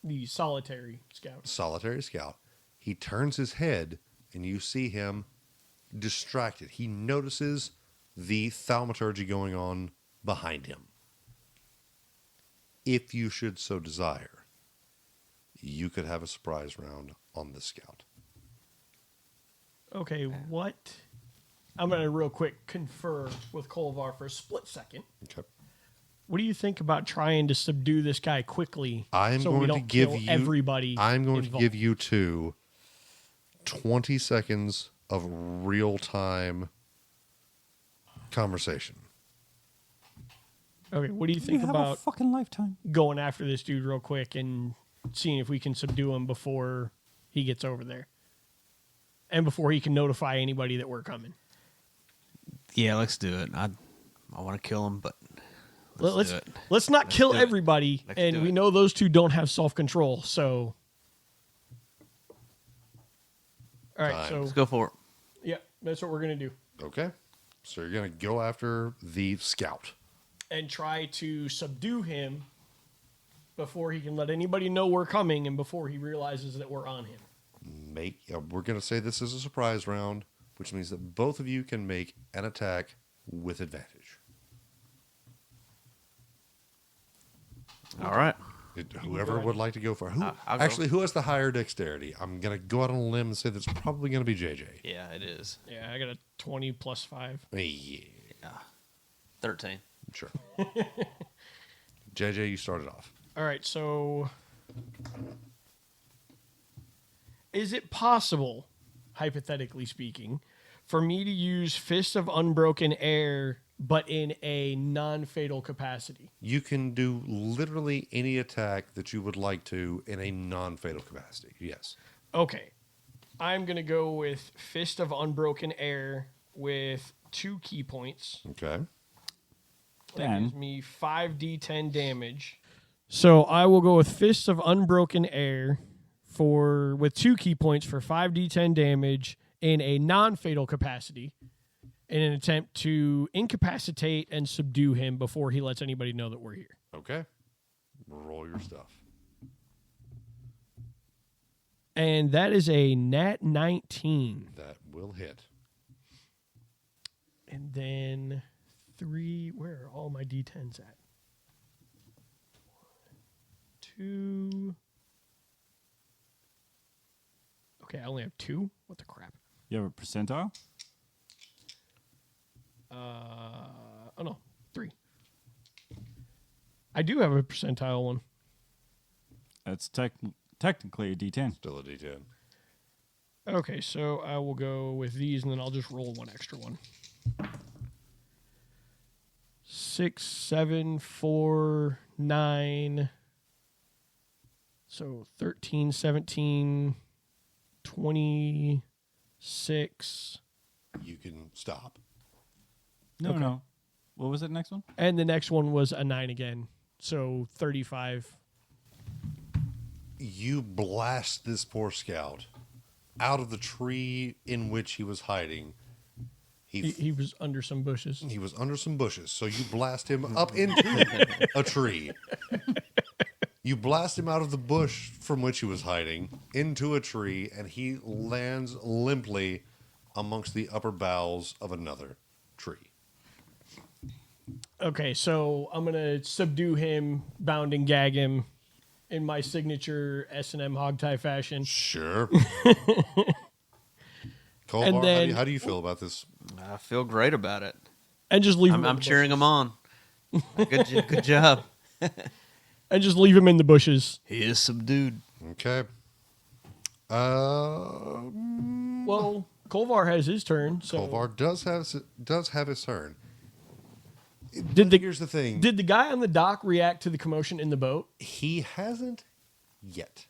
The solitary scout. solitary scout, he turns his head and you see him distracted. He notices the thaumaturgy going on behind him. If you should so desire, you could have a surprise round on the scout. Okay, what? I'm going to real quick confer with Kovar for a split second. Okay. What do you think about trying to subdue this guy quickly? I'm so we going to don't give kill you everybody. I'm going involved? to give you two 20 seconds of real-time conversation. Okay, what do you think You have a about fucking lifetime. going after this dude real quick and seeing if we can subdue him before he gets over there? And before he can notify anybody that we're coming. Yeah, let's do it. I want to kill him, but let's do it. Let's not kill everybody. Let's And do we it. know those two don't have self-control, so... All right, Fine. so... Let's go for it. Yeah, that's what we're going to do. Okay. So you're going to go after the scout. And try to subdue him before he can let anybody know we're coming and before he realizes that we're on him. We're going to say this is a surprise round, which means that both of you can make an attack with advantage. All right. Whoever would like to go for I'll go. Actually, who has the higher dexterity? I'm going to go out on a limb and say that's probably going to be JJ. Yeah, it is. Yeah, I got a 20 plus 5. Yeah, 13. sure. JJ, you started off. All right, so is it possible, hypothetically speaking, for me to use Fist of Unbroken Air but in a non-fatal capacity? You can do literally any attack that you would like to in a non-fatal capacity. Yes. Okay. I'm going to go with Fist of Unbroken Air with 2 key points. Okay. That gives me 5d10 damage. So I will go with Fist of Unbroken Air with 2 key points for 5d10 damage in a non-fatal capacity in an attempt to incapacitate and subdue him before he lets anybody know that we're here. Okay. Roll your stuff. And that is a nat 19. That will hit. And then 3, where are all my d10s at? 2. Okay, I only have 2. What the crap? You have a percentile? Oh no, 3. I do have a percentile one. That's technically a D10. Still a D10. Okay, so I will go with these, and then I'll just roll one extra one. 6, 7, 4, 9. So 13, 17, 26. You can stop. No. What was it next one? And the next one was a 9 again. So 35. You blast this poor scout out of the tree in which he was hiding. He was under some bushes. He was under some bushes, so you blast him up into a tree. You blast him out of the bush from which he was hiding into a tree, and he lands limply amongst the upper boughs of another tree. Okay, so I'm going to subdue him, bound and gag him in my signature S&M hogtie fashion. Sure. Kovar, And then- how do you feel about this? I feel great about it. And just leave him in I'm the cheering him on. Good job. And just leave him in the bushes. He is subdued. Okay. Well, Kovar has his turn. So Kovar does have his turn. Here's the thing. Did the guy on the dock react to the commotion in the boat? He hasn't yet.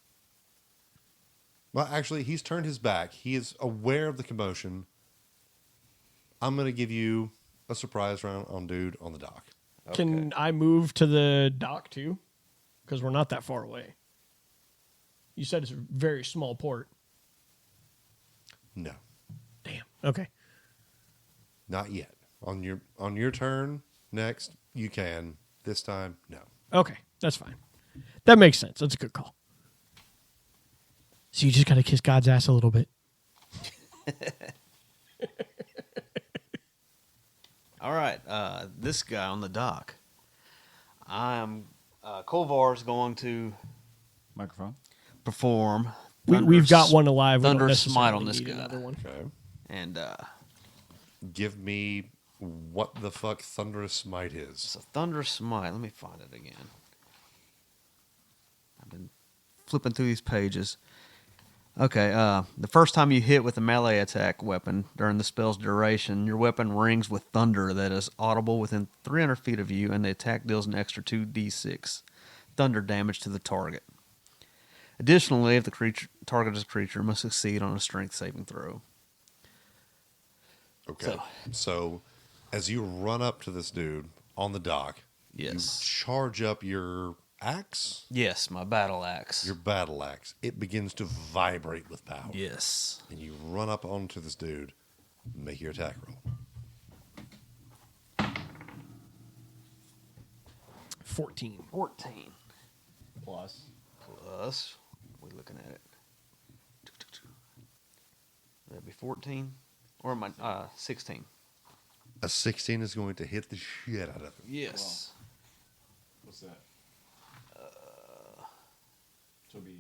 Well, actually, he's turned his back. He is aware of the commotion. I'm going to give you a surprise round on dude on the dock. Can I move to the dock too? Because we're not that far away. You said it's a very small port. No, Damn. Okay. not yet. On your turn next, you can. This time, no. Okay. That's fine. That makes sense. That's a good call. So you just got to kiss God's ass a little bit. All right, this guy on the dock. Kovar's going to Microphone. perform. We've got one alive. We don't Thunder Smite on necessarily this need guy. another one. Okay. And Give me what the fuck Thunderous Smite is. it's a Thunder Smite. Let me find it again. I've been flipping through these pages. Okay, the first time you hit with a melee attack weapon during the spell's duration, your weapon rings with thunder that is audible within 300 feet of you, and the attack deals an extra 2d6 thunder damage to the target. Additionally, if the targeted creature must succeed on a strength saving throw. Okay. So As you run up to this dude on the dock, Yes. you charge up your axe, Yes, my battle axe. your battle axe. It begins to vibrate with power. Yes. And you run up onto this dude, make your attack roll. 14. 14 Plus. plus. We're looking at it. That'd be 14, or am I 16? A 16 is going to hit the shit out of him. Yes. What's that? So it'll be.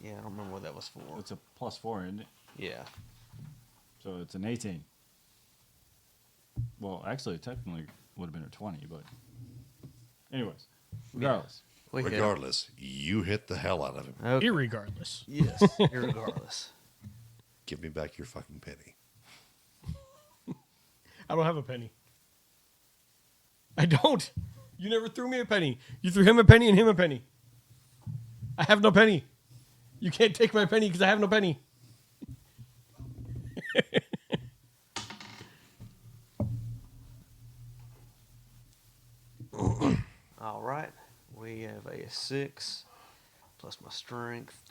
Yeah, I don't remember what that was for. It's a +4, isn't it? Yeah. So it's an 18. Well, actually, it technically would have been a 20, but. Anyways, regardless. We hit him. Regardless, you hit the hell out of him. Okay. Irregardless. Yes. Irregardless. Give me back your fucking penny. I don't have a penny. I don't. You never threw me a penny. You threw him a penny and him a penny. I have no penny. You can't take my penny because I have no penny. All right. We have a 6 plus my strength.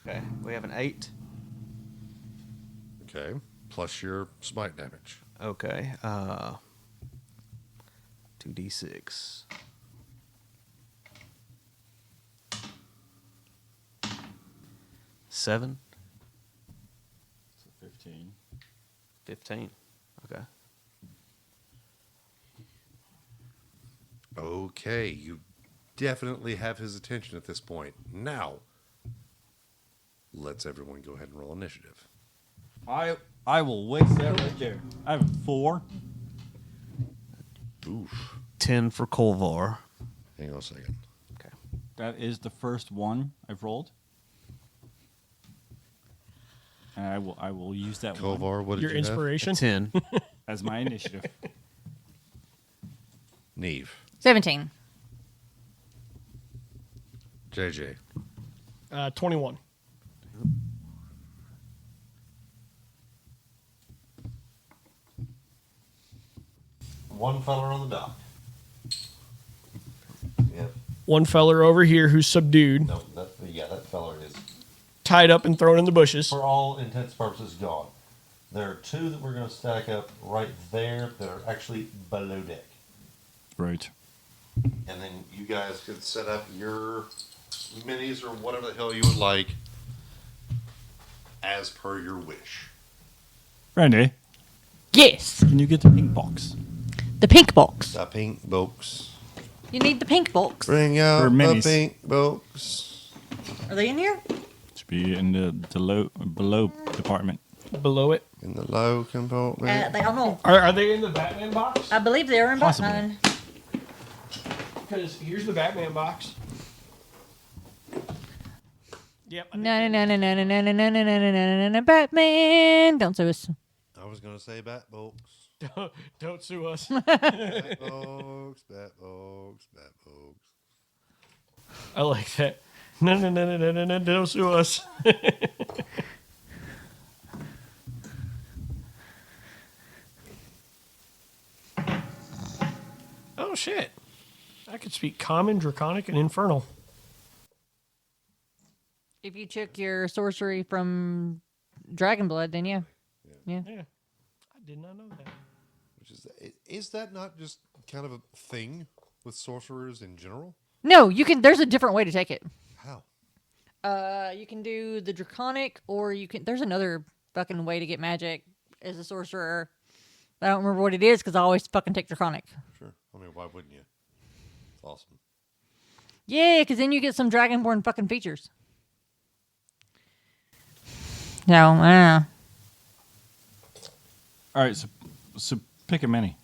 Okay. We have an 8. Okay. Plus your smite damage. Okay. 2d6. 7. So 15. 15. Okay. Okay, you definitely have his attention at this point. Now, let's everyone go ahead and roll initiative. I will waste that right there. I have a 4. Oof. 10 for Kovar. Hang on a second. Okay. That is the first one I've rolled. And I will use that one Kovar, what did Your you inspiration? 10. as my initiative. have? Niamh. 17. JJ. 21. One feller on the dock. Yep. One feller over here who's subdued, No, that feller is, tied up and thrown in the bushes. for all intents and purposes, gone. There are two that we're going to stack up right there that are actually below deck. Right. And then you guys could set up your minis or whatever the hell you would like as per your wish. Brandy, Yes. can you get the pink box? The pink box. The pink box. You need the pink box. Bring out For the minis. pink box. Are they in here? Should be in the low below department. Below it. In the low compartment. I don't know. Are they in the Batman box? I believe they're in Possibly. Batman. Because here's the Batman box. Yep. I think No, no, no, no, no, no, no, no, no, no, no, no, no, no, Batman. Don't sue us. I was going to say bat box. Don't sue us. Bat box, bat box, bat box. I like that. No, no, no, no, no, no, no, don't sue us. Oh, shit. I could speak Common, Draconic, and Infernal. If you took your sorcery from Dragon Blood, then yeah. Yeah. Yeah. I did not know that. Which is that not just kind of a thing with sorcerers in general? No, you can. There's a different way to take it. How? You can do the Draconic, or you can. There's another fucking way to get magic as a sorcerer. I don't remember what it is because I always fucking take Draconic. Sure. I mean, why wouldn't you? It's awesome. Yeah, because then you get some Dragonborn fucking features. No, All right, so pick a mini.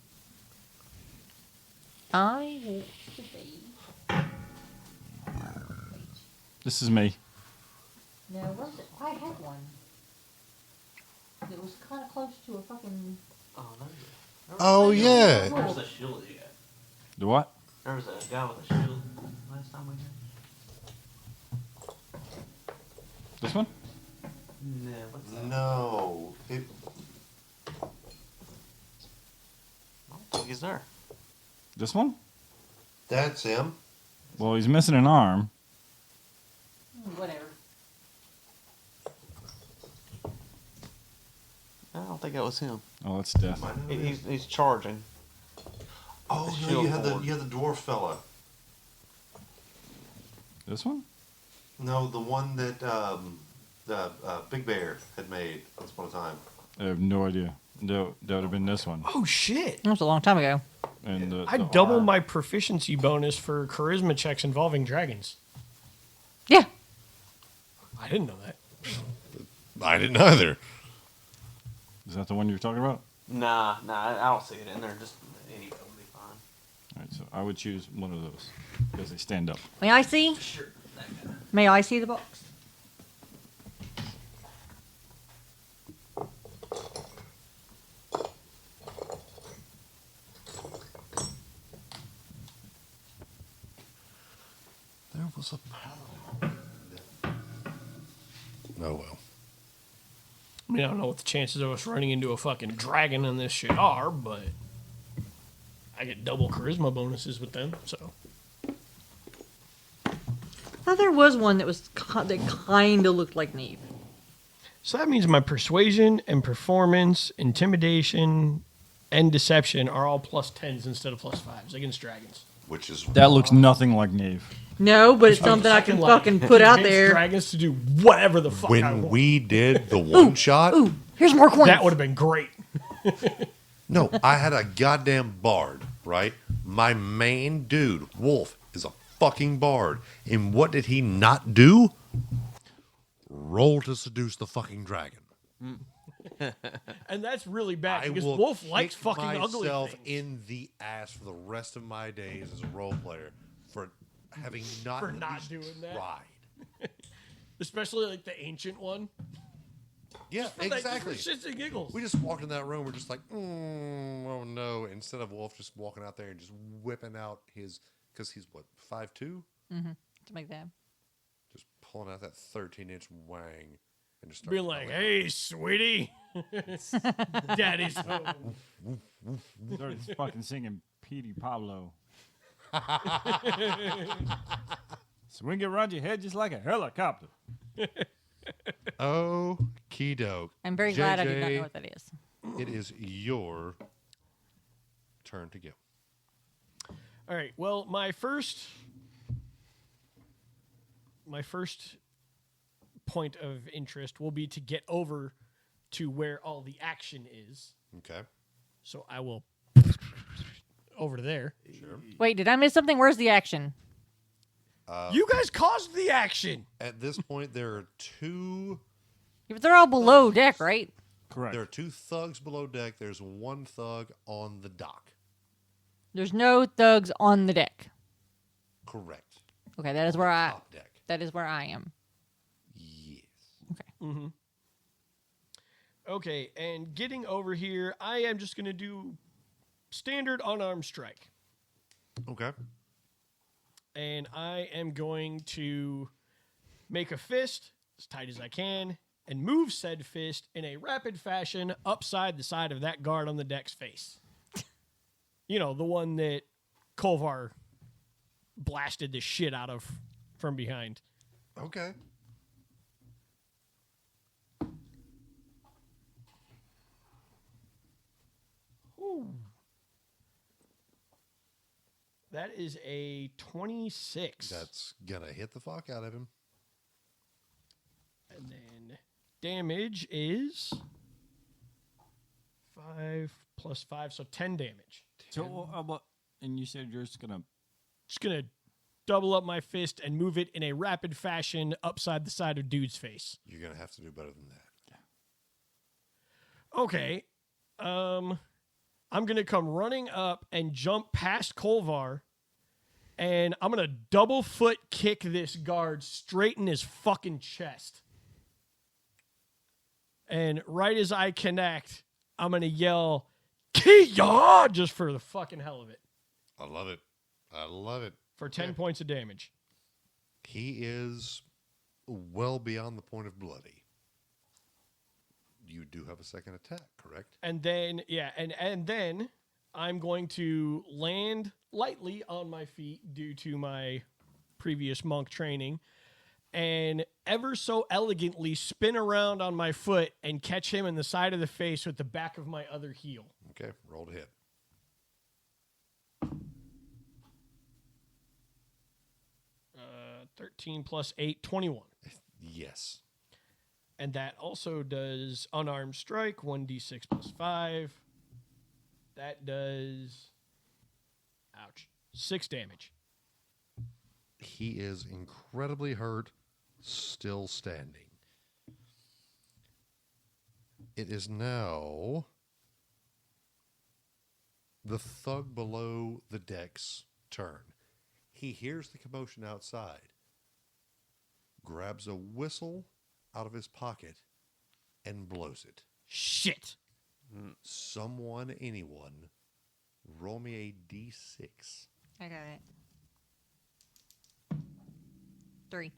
I want to be. This is me. No, was it? I had one. It was kind of close to a fucking. Oh, yeah. Where's the shield you got? The what? There was a guy with a shield last time we had. This one? No, what's that? No. look, he's there. This one? That's him. Well, he's missing an arm. Whatever. I don't think that was him. Oh, it's death. He's charging. Oh, no, Shield you had board. the dwarf fella. This one? No, the one that the Big Bear had made once upon a time. I have no idea. That would have been this one. Oh shit! That was a long time ago. And I doubled my proficiency bonus for charisma checks involving dragons. Yeah. I didn't know that. I didn't either. Is that the one you're talking about? Nah, I don't see it in there. Just any would be fine. All right, so I would choose one of those because they stand up. May I see? Sure. May I see the box? There was a paladin. Oh well. I mean, I don't know what the chances of us running into a fucking dragon in this shit are, but I get double charisma bonuses with them, so. I thought there was one that was that kind of looked like Niamh. So that means my persuasion and performance, intimidation, and deception are all plus 10s instead of plus 5s against dragons. Which is That looks nothing like Niamh. No, but it's something I can fucking put out convince there. Dragons to do whatever the fuck I when want. we did the one shot. Ooh, here's more coins. That would have been great. No, I had a goddamn bard, right? My main dude, Wolf, is a fucking bard. And what did he not do? Roll to seduce the fucking dragon. And that's really bad I because will Wolf likes kick fucking ugly myself things. in the ass for the rest of my days as a role player for having not, For at not least doing that? tried. Especially like the ancient one. Yeah, Like, exactly. for shits and giggles. We just walked in that room. We're just like, oh no! Instead of Wolf just walking out there and just whipping out his, because he's what 5'2", Something like that. just pulling out that 13-inch wang and just Being like, hey, sweetie. Daddy's home. Started fucking singing Petey Pablo. Swing it around your head just like a helicopter. Okie doke. I'm very glad I did not JJ, know what that is. It is your turn to go. All right. Well, my first point of interest will be to get over to where all the action is. Okay. So I will over to there. Sure. Wait, did I miss something? Where's the action? You guys caused the action. At this point, there are two. If they're all below deck, right? Correct. There are two thugs below deck. There's one thug on the dock. There's no thugs on the deck. Correct. Okay, that is where I. Top deck. That is where I am. Yes. Okay. Okay, and getting over here, I am just going to do standard unarmed strike. Okay. And I am going to make a fist as tight as I can and move said fist in a rapid fashion upside the side of that guard on the deck's face. You know, the one that Kovar blasted the shit out of from behind. Okay. Ooh. That is a 26. That's gonna hit the fuck out of him. And then damage is 5 plus 5, so 10 damage. So, and you said you're just gonna. Just going to double up my fist and move it in a rapid fashion upside the side of dude's face. You're gonna have to do better than that. Okay. I'm going to come running up and jump past Kovar, and I'm going to double foot kick this guard straight in his fucking chest. And right as I connect, I'm going to yell, Kia! Just for the fucking hell of it. I love it. I love it. For 10 points of damage. He is well beyond the point of bloody. You do have a second attack, correct? And then, yeah, and then I'm going to land lightly on my feet due to my previous monk training and ever so elegantly spin around on my foot and catch him in the side of the face with the back of my other heel. Okay, roll to hit. 13 plus 8, 21. Yes. And that also does unarmed strike, 1d6 plus 5. That does, ouch, 6 damage. He is incredibly hurt, still standing. It is now the thug below the deck's turn. He hears the commotion outside, grabs a whistle out of his pocket, and blows it. Shit. Someone, anyone, roll me a d6. I got it. 3.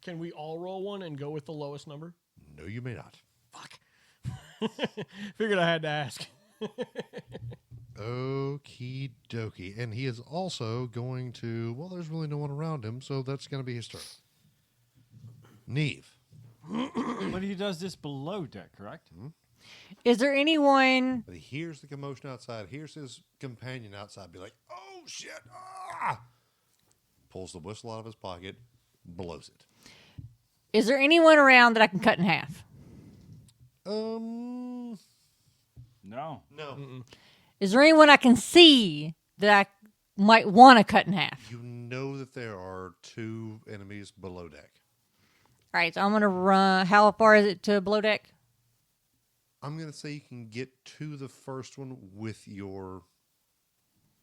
Can we all roll one and go with the lowest number? No, you may not. Fuck. Figured I had to ask. Okie dokie. And he is also going to, well, there's really no one around him, so that's going to be his turn. Niamh. But he does this below deck, correct? Is there anyone? But he hears the commotion outside, hears his companion outside be like, oh, shit, ah! Pulls the whistle out of his pocket, blows it. Is there anyone around that I can cut in half? No. No. Is there anyone I can see that I might want to cut in half? You know that there are 2 enemies below deck. All right, so I'm going to run. How far is it to below deck? I'm going to say you can get to the first one with your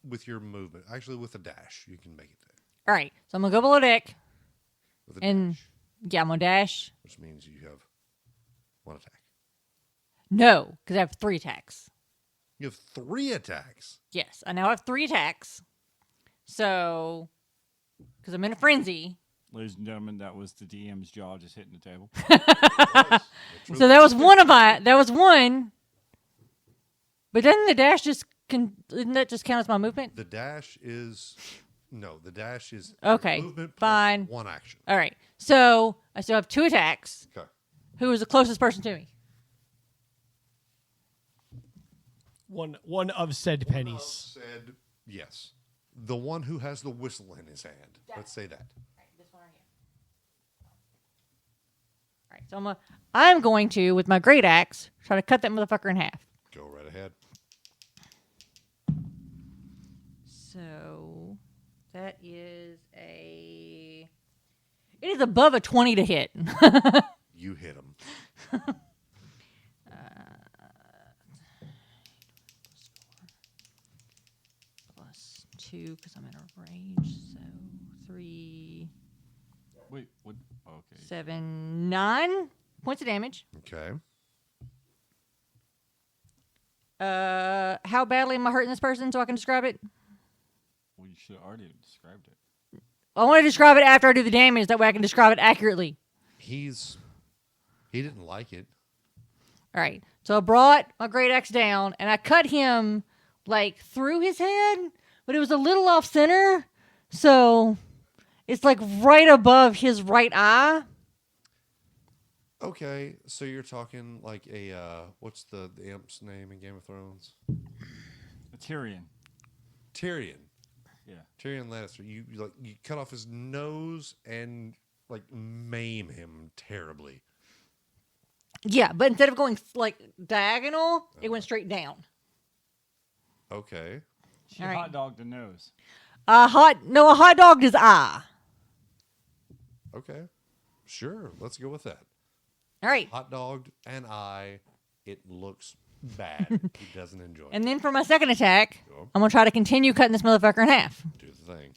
movement. Actually, with a dash, you can make it there. All right, so I'm going to go below deck. With a And dash, yeah, I'm going to dash. which means you have 1 attack. No, because I have 3 attacks. You have 3 attacks. Yes, I now have 3 attacks. So, because I'm in a frenzy. Ladies and gentlemen, that was the DM's jaw just hitting the table. So that was one of my. That was one. But doesn't the dash doesn't that just count as my movement? The dash is the dash is Okay, movement plus fine. 1 action. All right. So I still have 2 attacks. Okay. Who is the closest person to me? One of said pennies. Said yes. The one who has the whistle in his hand. Let's say that. This one right here. All right. So I'm going to, with my great axe, try to cut that motherfucker in half. Go right ahead. So that is It is above a 20 to hit. You hit him. Plus 2 because I'm in a range. So 3, Wait, what? Okay. 7, 9 points of damage. Okay. How badly am I hurting this person so I can describe it? Well, you should have already described it. I want to describe it after I do the damage. That way I can describe it accurately. He didn't like it. All right. So I brought my great axe down and I cut him like through his head, but it was a little off center. So it's like right above his right eye. Okay, so you're talking like a what's the imp's name in Game of Thrones? A Tyrion. Tyrion. Yeah. Tyrion Lannister. You cut off his nose and like maim him terribly. Yeah, but instead of going like diagonal, it went straight down. Okay. She All right. hot dogged the nose. A hot dog his eye. Okay. Sure. Let's go with that. All right. Hot dogged an eye. It looks bad. He doesn't enjoy it. And then for my second attack, Go. I'm going to try to continue cutting this motherfucker in half. Do the thing.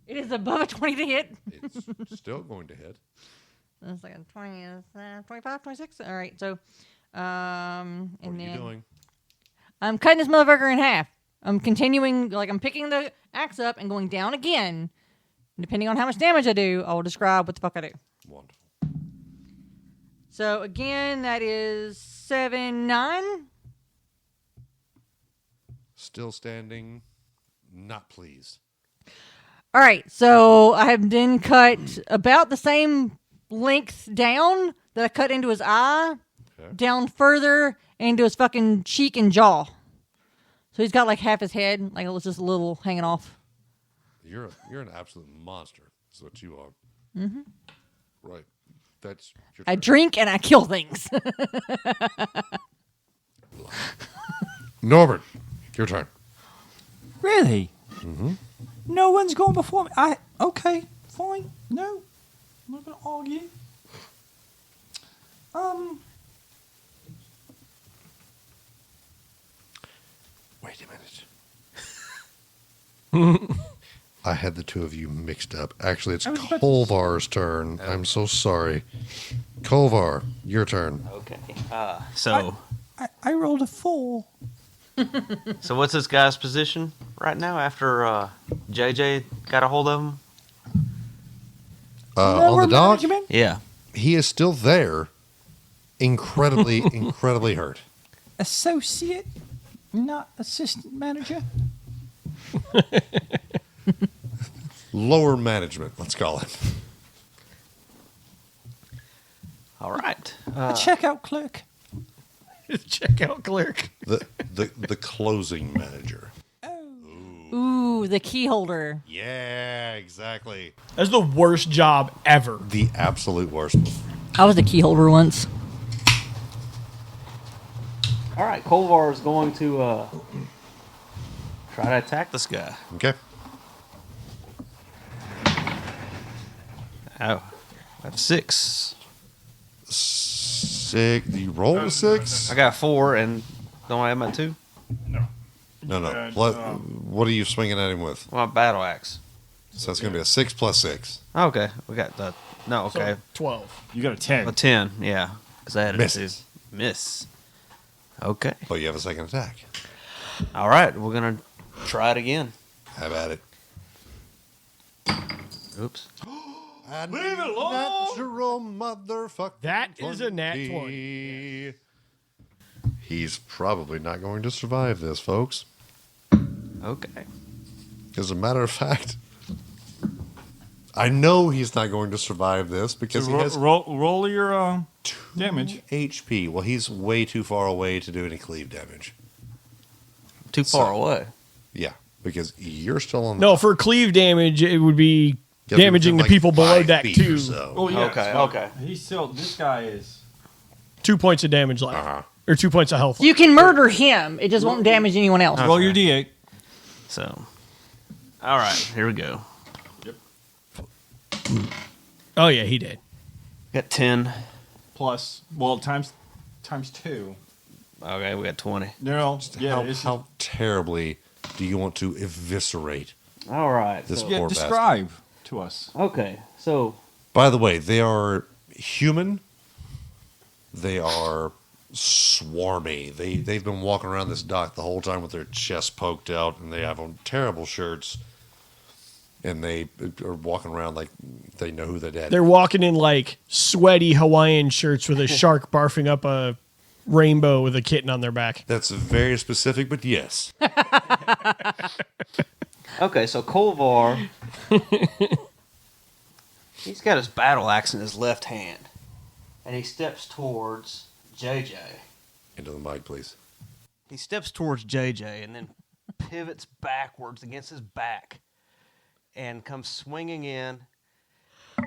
It is above a 20 to hit. It's still going to hit. It's like a 20, 25, 26. All right. So, What and are then you doing? I'm cutting this motherfucker in half. I'm continuing, like I'm picking the axe up and going down again. And depending on how much damage I do, I will describe what the fuck I do. Wonderful. So again, that is 7, 9. still standing, not pleased. All right, so I have then cut about the same length down that I cut into his eye, down further into his fucking cheek and jaw. So he's got like half his head, like it was just a little hanging off. You're an absolute monster. That's what you are. Mm-hmm. Right. That's your I turn. drink and I kill things. Norbert, your turn. Really? Mm-hmm. No one's gone before me. Okay, fine. No, I'm not gonna argue. Wait a minute. I had the two of you mixed up. Actually, it's Kovar's turn. I'm so sorry. Kovar, your turn. Okay. So I rolled a 4. so what's this guy's position right now after JJ got a hold of him? On the dock, Management? Yeah. he is still there. Incredibly, incredibly hurt. Associate, not assistant manager. Lower management, let's call it. All right. A checkout clerk. Checkout clerk. The closing manager. Ooh, the key holder. Yeah, exactly. That's the worst job ever. The absolute worst. I was the key holder once. All right. Kovar is going to try to attack this guy. Okay. Oh, that's 6. 6. Do you roll a 6? I got 4, and don't I have my 2? No. What are you swinging at him with? My battle axe. So that's going to be a 6 plus 6. Okay, we got the. No, okay. So 12. You got a 10. A 10, yeah. Because I had Misses. a 2. Miss. Okay. But you have a second attack. All right, we're going to try it again. Have at it. Oops. Leave it alone. Natural motherfucker. That is a nat 20. He's probably not going to survive this, folks. Okay. As a matter of fact, I know he's not going to survive this because he has roll your damage. HP. Well, he's way too far away to do any cleave damage. Too far away. Yeah, because you're still on the No, for cleave damage, it would be Yeah, but damaging the like people below 5 deck feet too. or so. Oh yeah. Okay, so okay. He's still. This guy is. 2 points of damage left. Uh-huh. Or 2 points of health. You can murder him. It just won't damage anyone else. Roll your d8. So, all right, here we go. Oh, yeah, he did. Got 10. Plus, well, times 2. Okay, we got 20. No, yeah. How terribly do you want to eviscerate All right. this So, poor bastard? describe to us. okay, so By the way, they are human. They are swarmy. They've been walking around this dock the whole time with their chests poked out, and they have on terrible shirts. And they are walking around like they know who their dad is. They're walking in like sweaty Hawaiian shirts with a shark barfing up a rainbow with a kitten on their back. That's very specific, but yes. okay, so Kovar, he's got his battle axe in his left hand, and he steps towards JJ. Into the mic, please. He steps towards JJ and then pivots backwards against his back and comes swinging in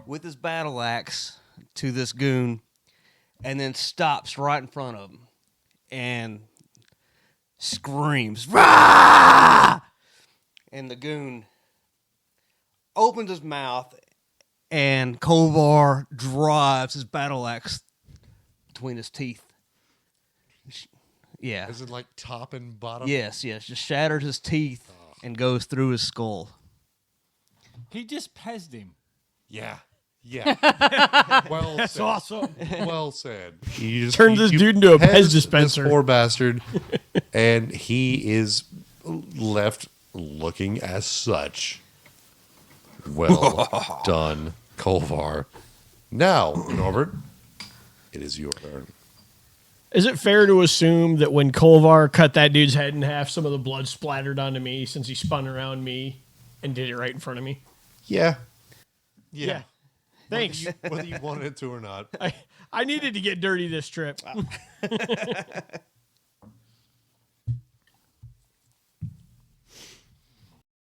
with his battle axe to this goon and then stops right in front of him and screams, "Rah!" And the goon opens his mouth and Kovar drives his battle axe between his teeth. Yeah. Is it like top and bottom? Yes, just shatters his teeth and goes through his skull. He just pezzed him. Yeah. Well That's said. awesome. Well said. You just, Turns this dude into a Pez dispenser. This poor bastard, and he is left looking as such. Well done, Kovar. Now, Norbert, it is your turn. Is it fair to assume that when Kovar cut that dude's head in half, some of the blood splattered onto me since he spun around me and did it right in front of me? Yeah. Thanks. Whether you wanted to or not. I needed to get dirty this trip.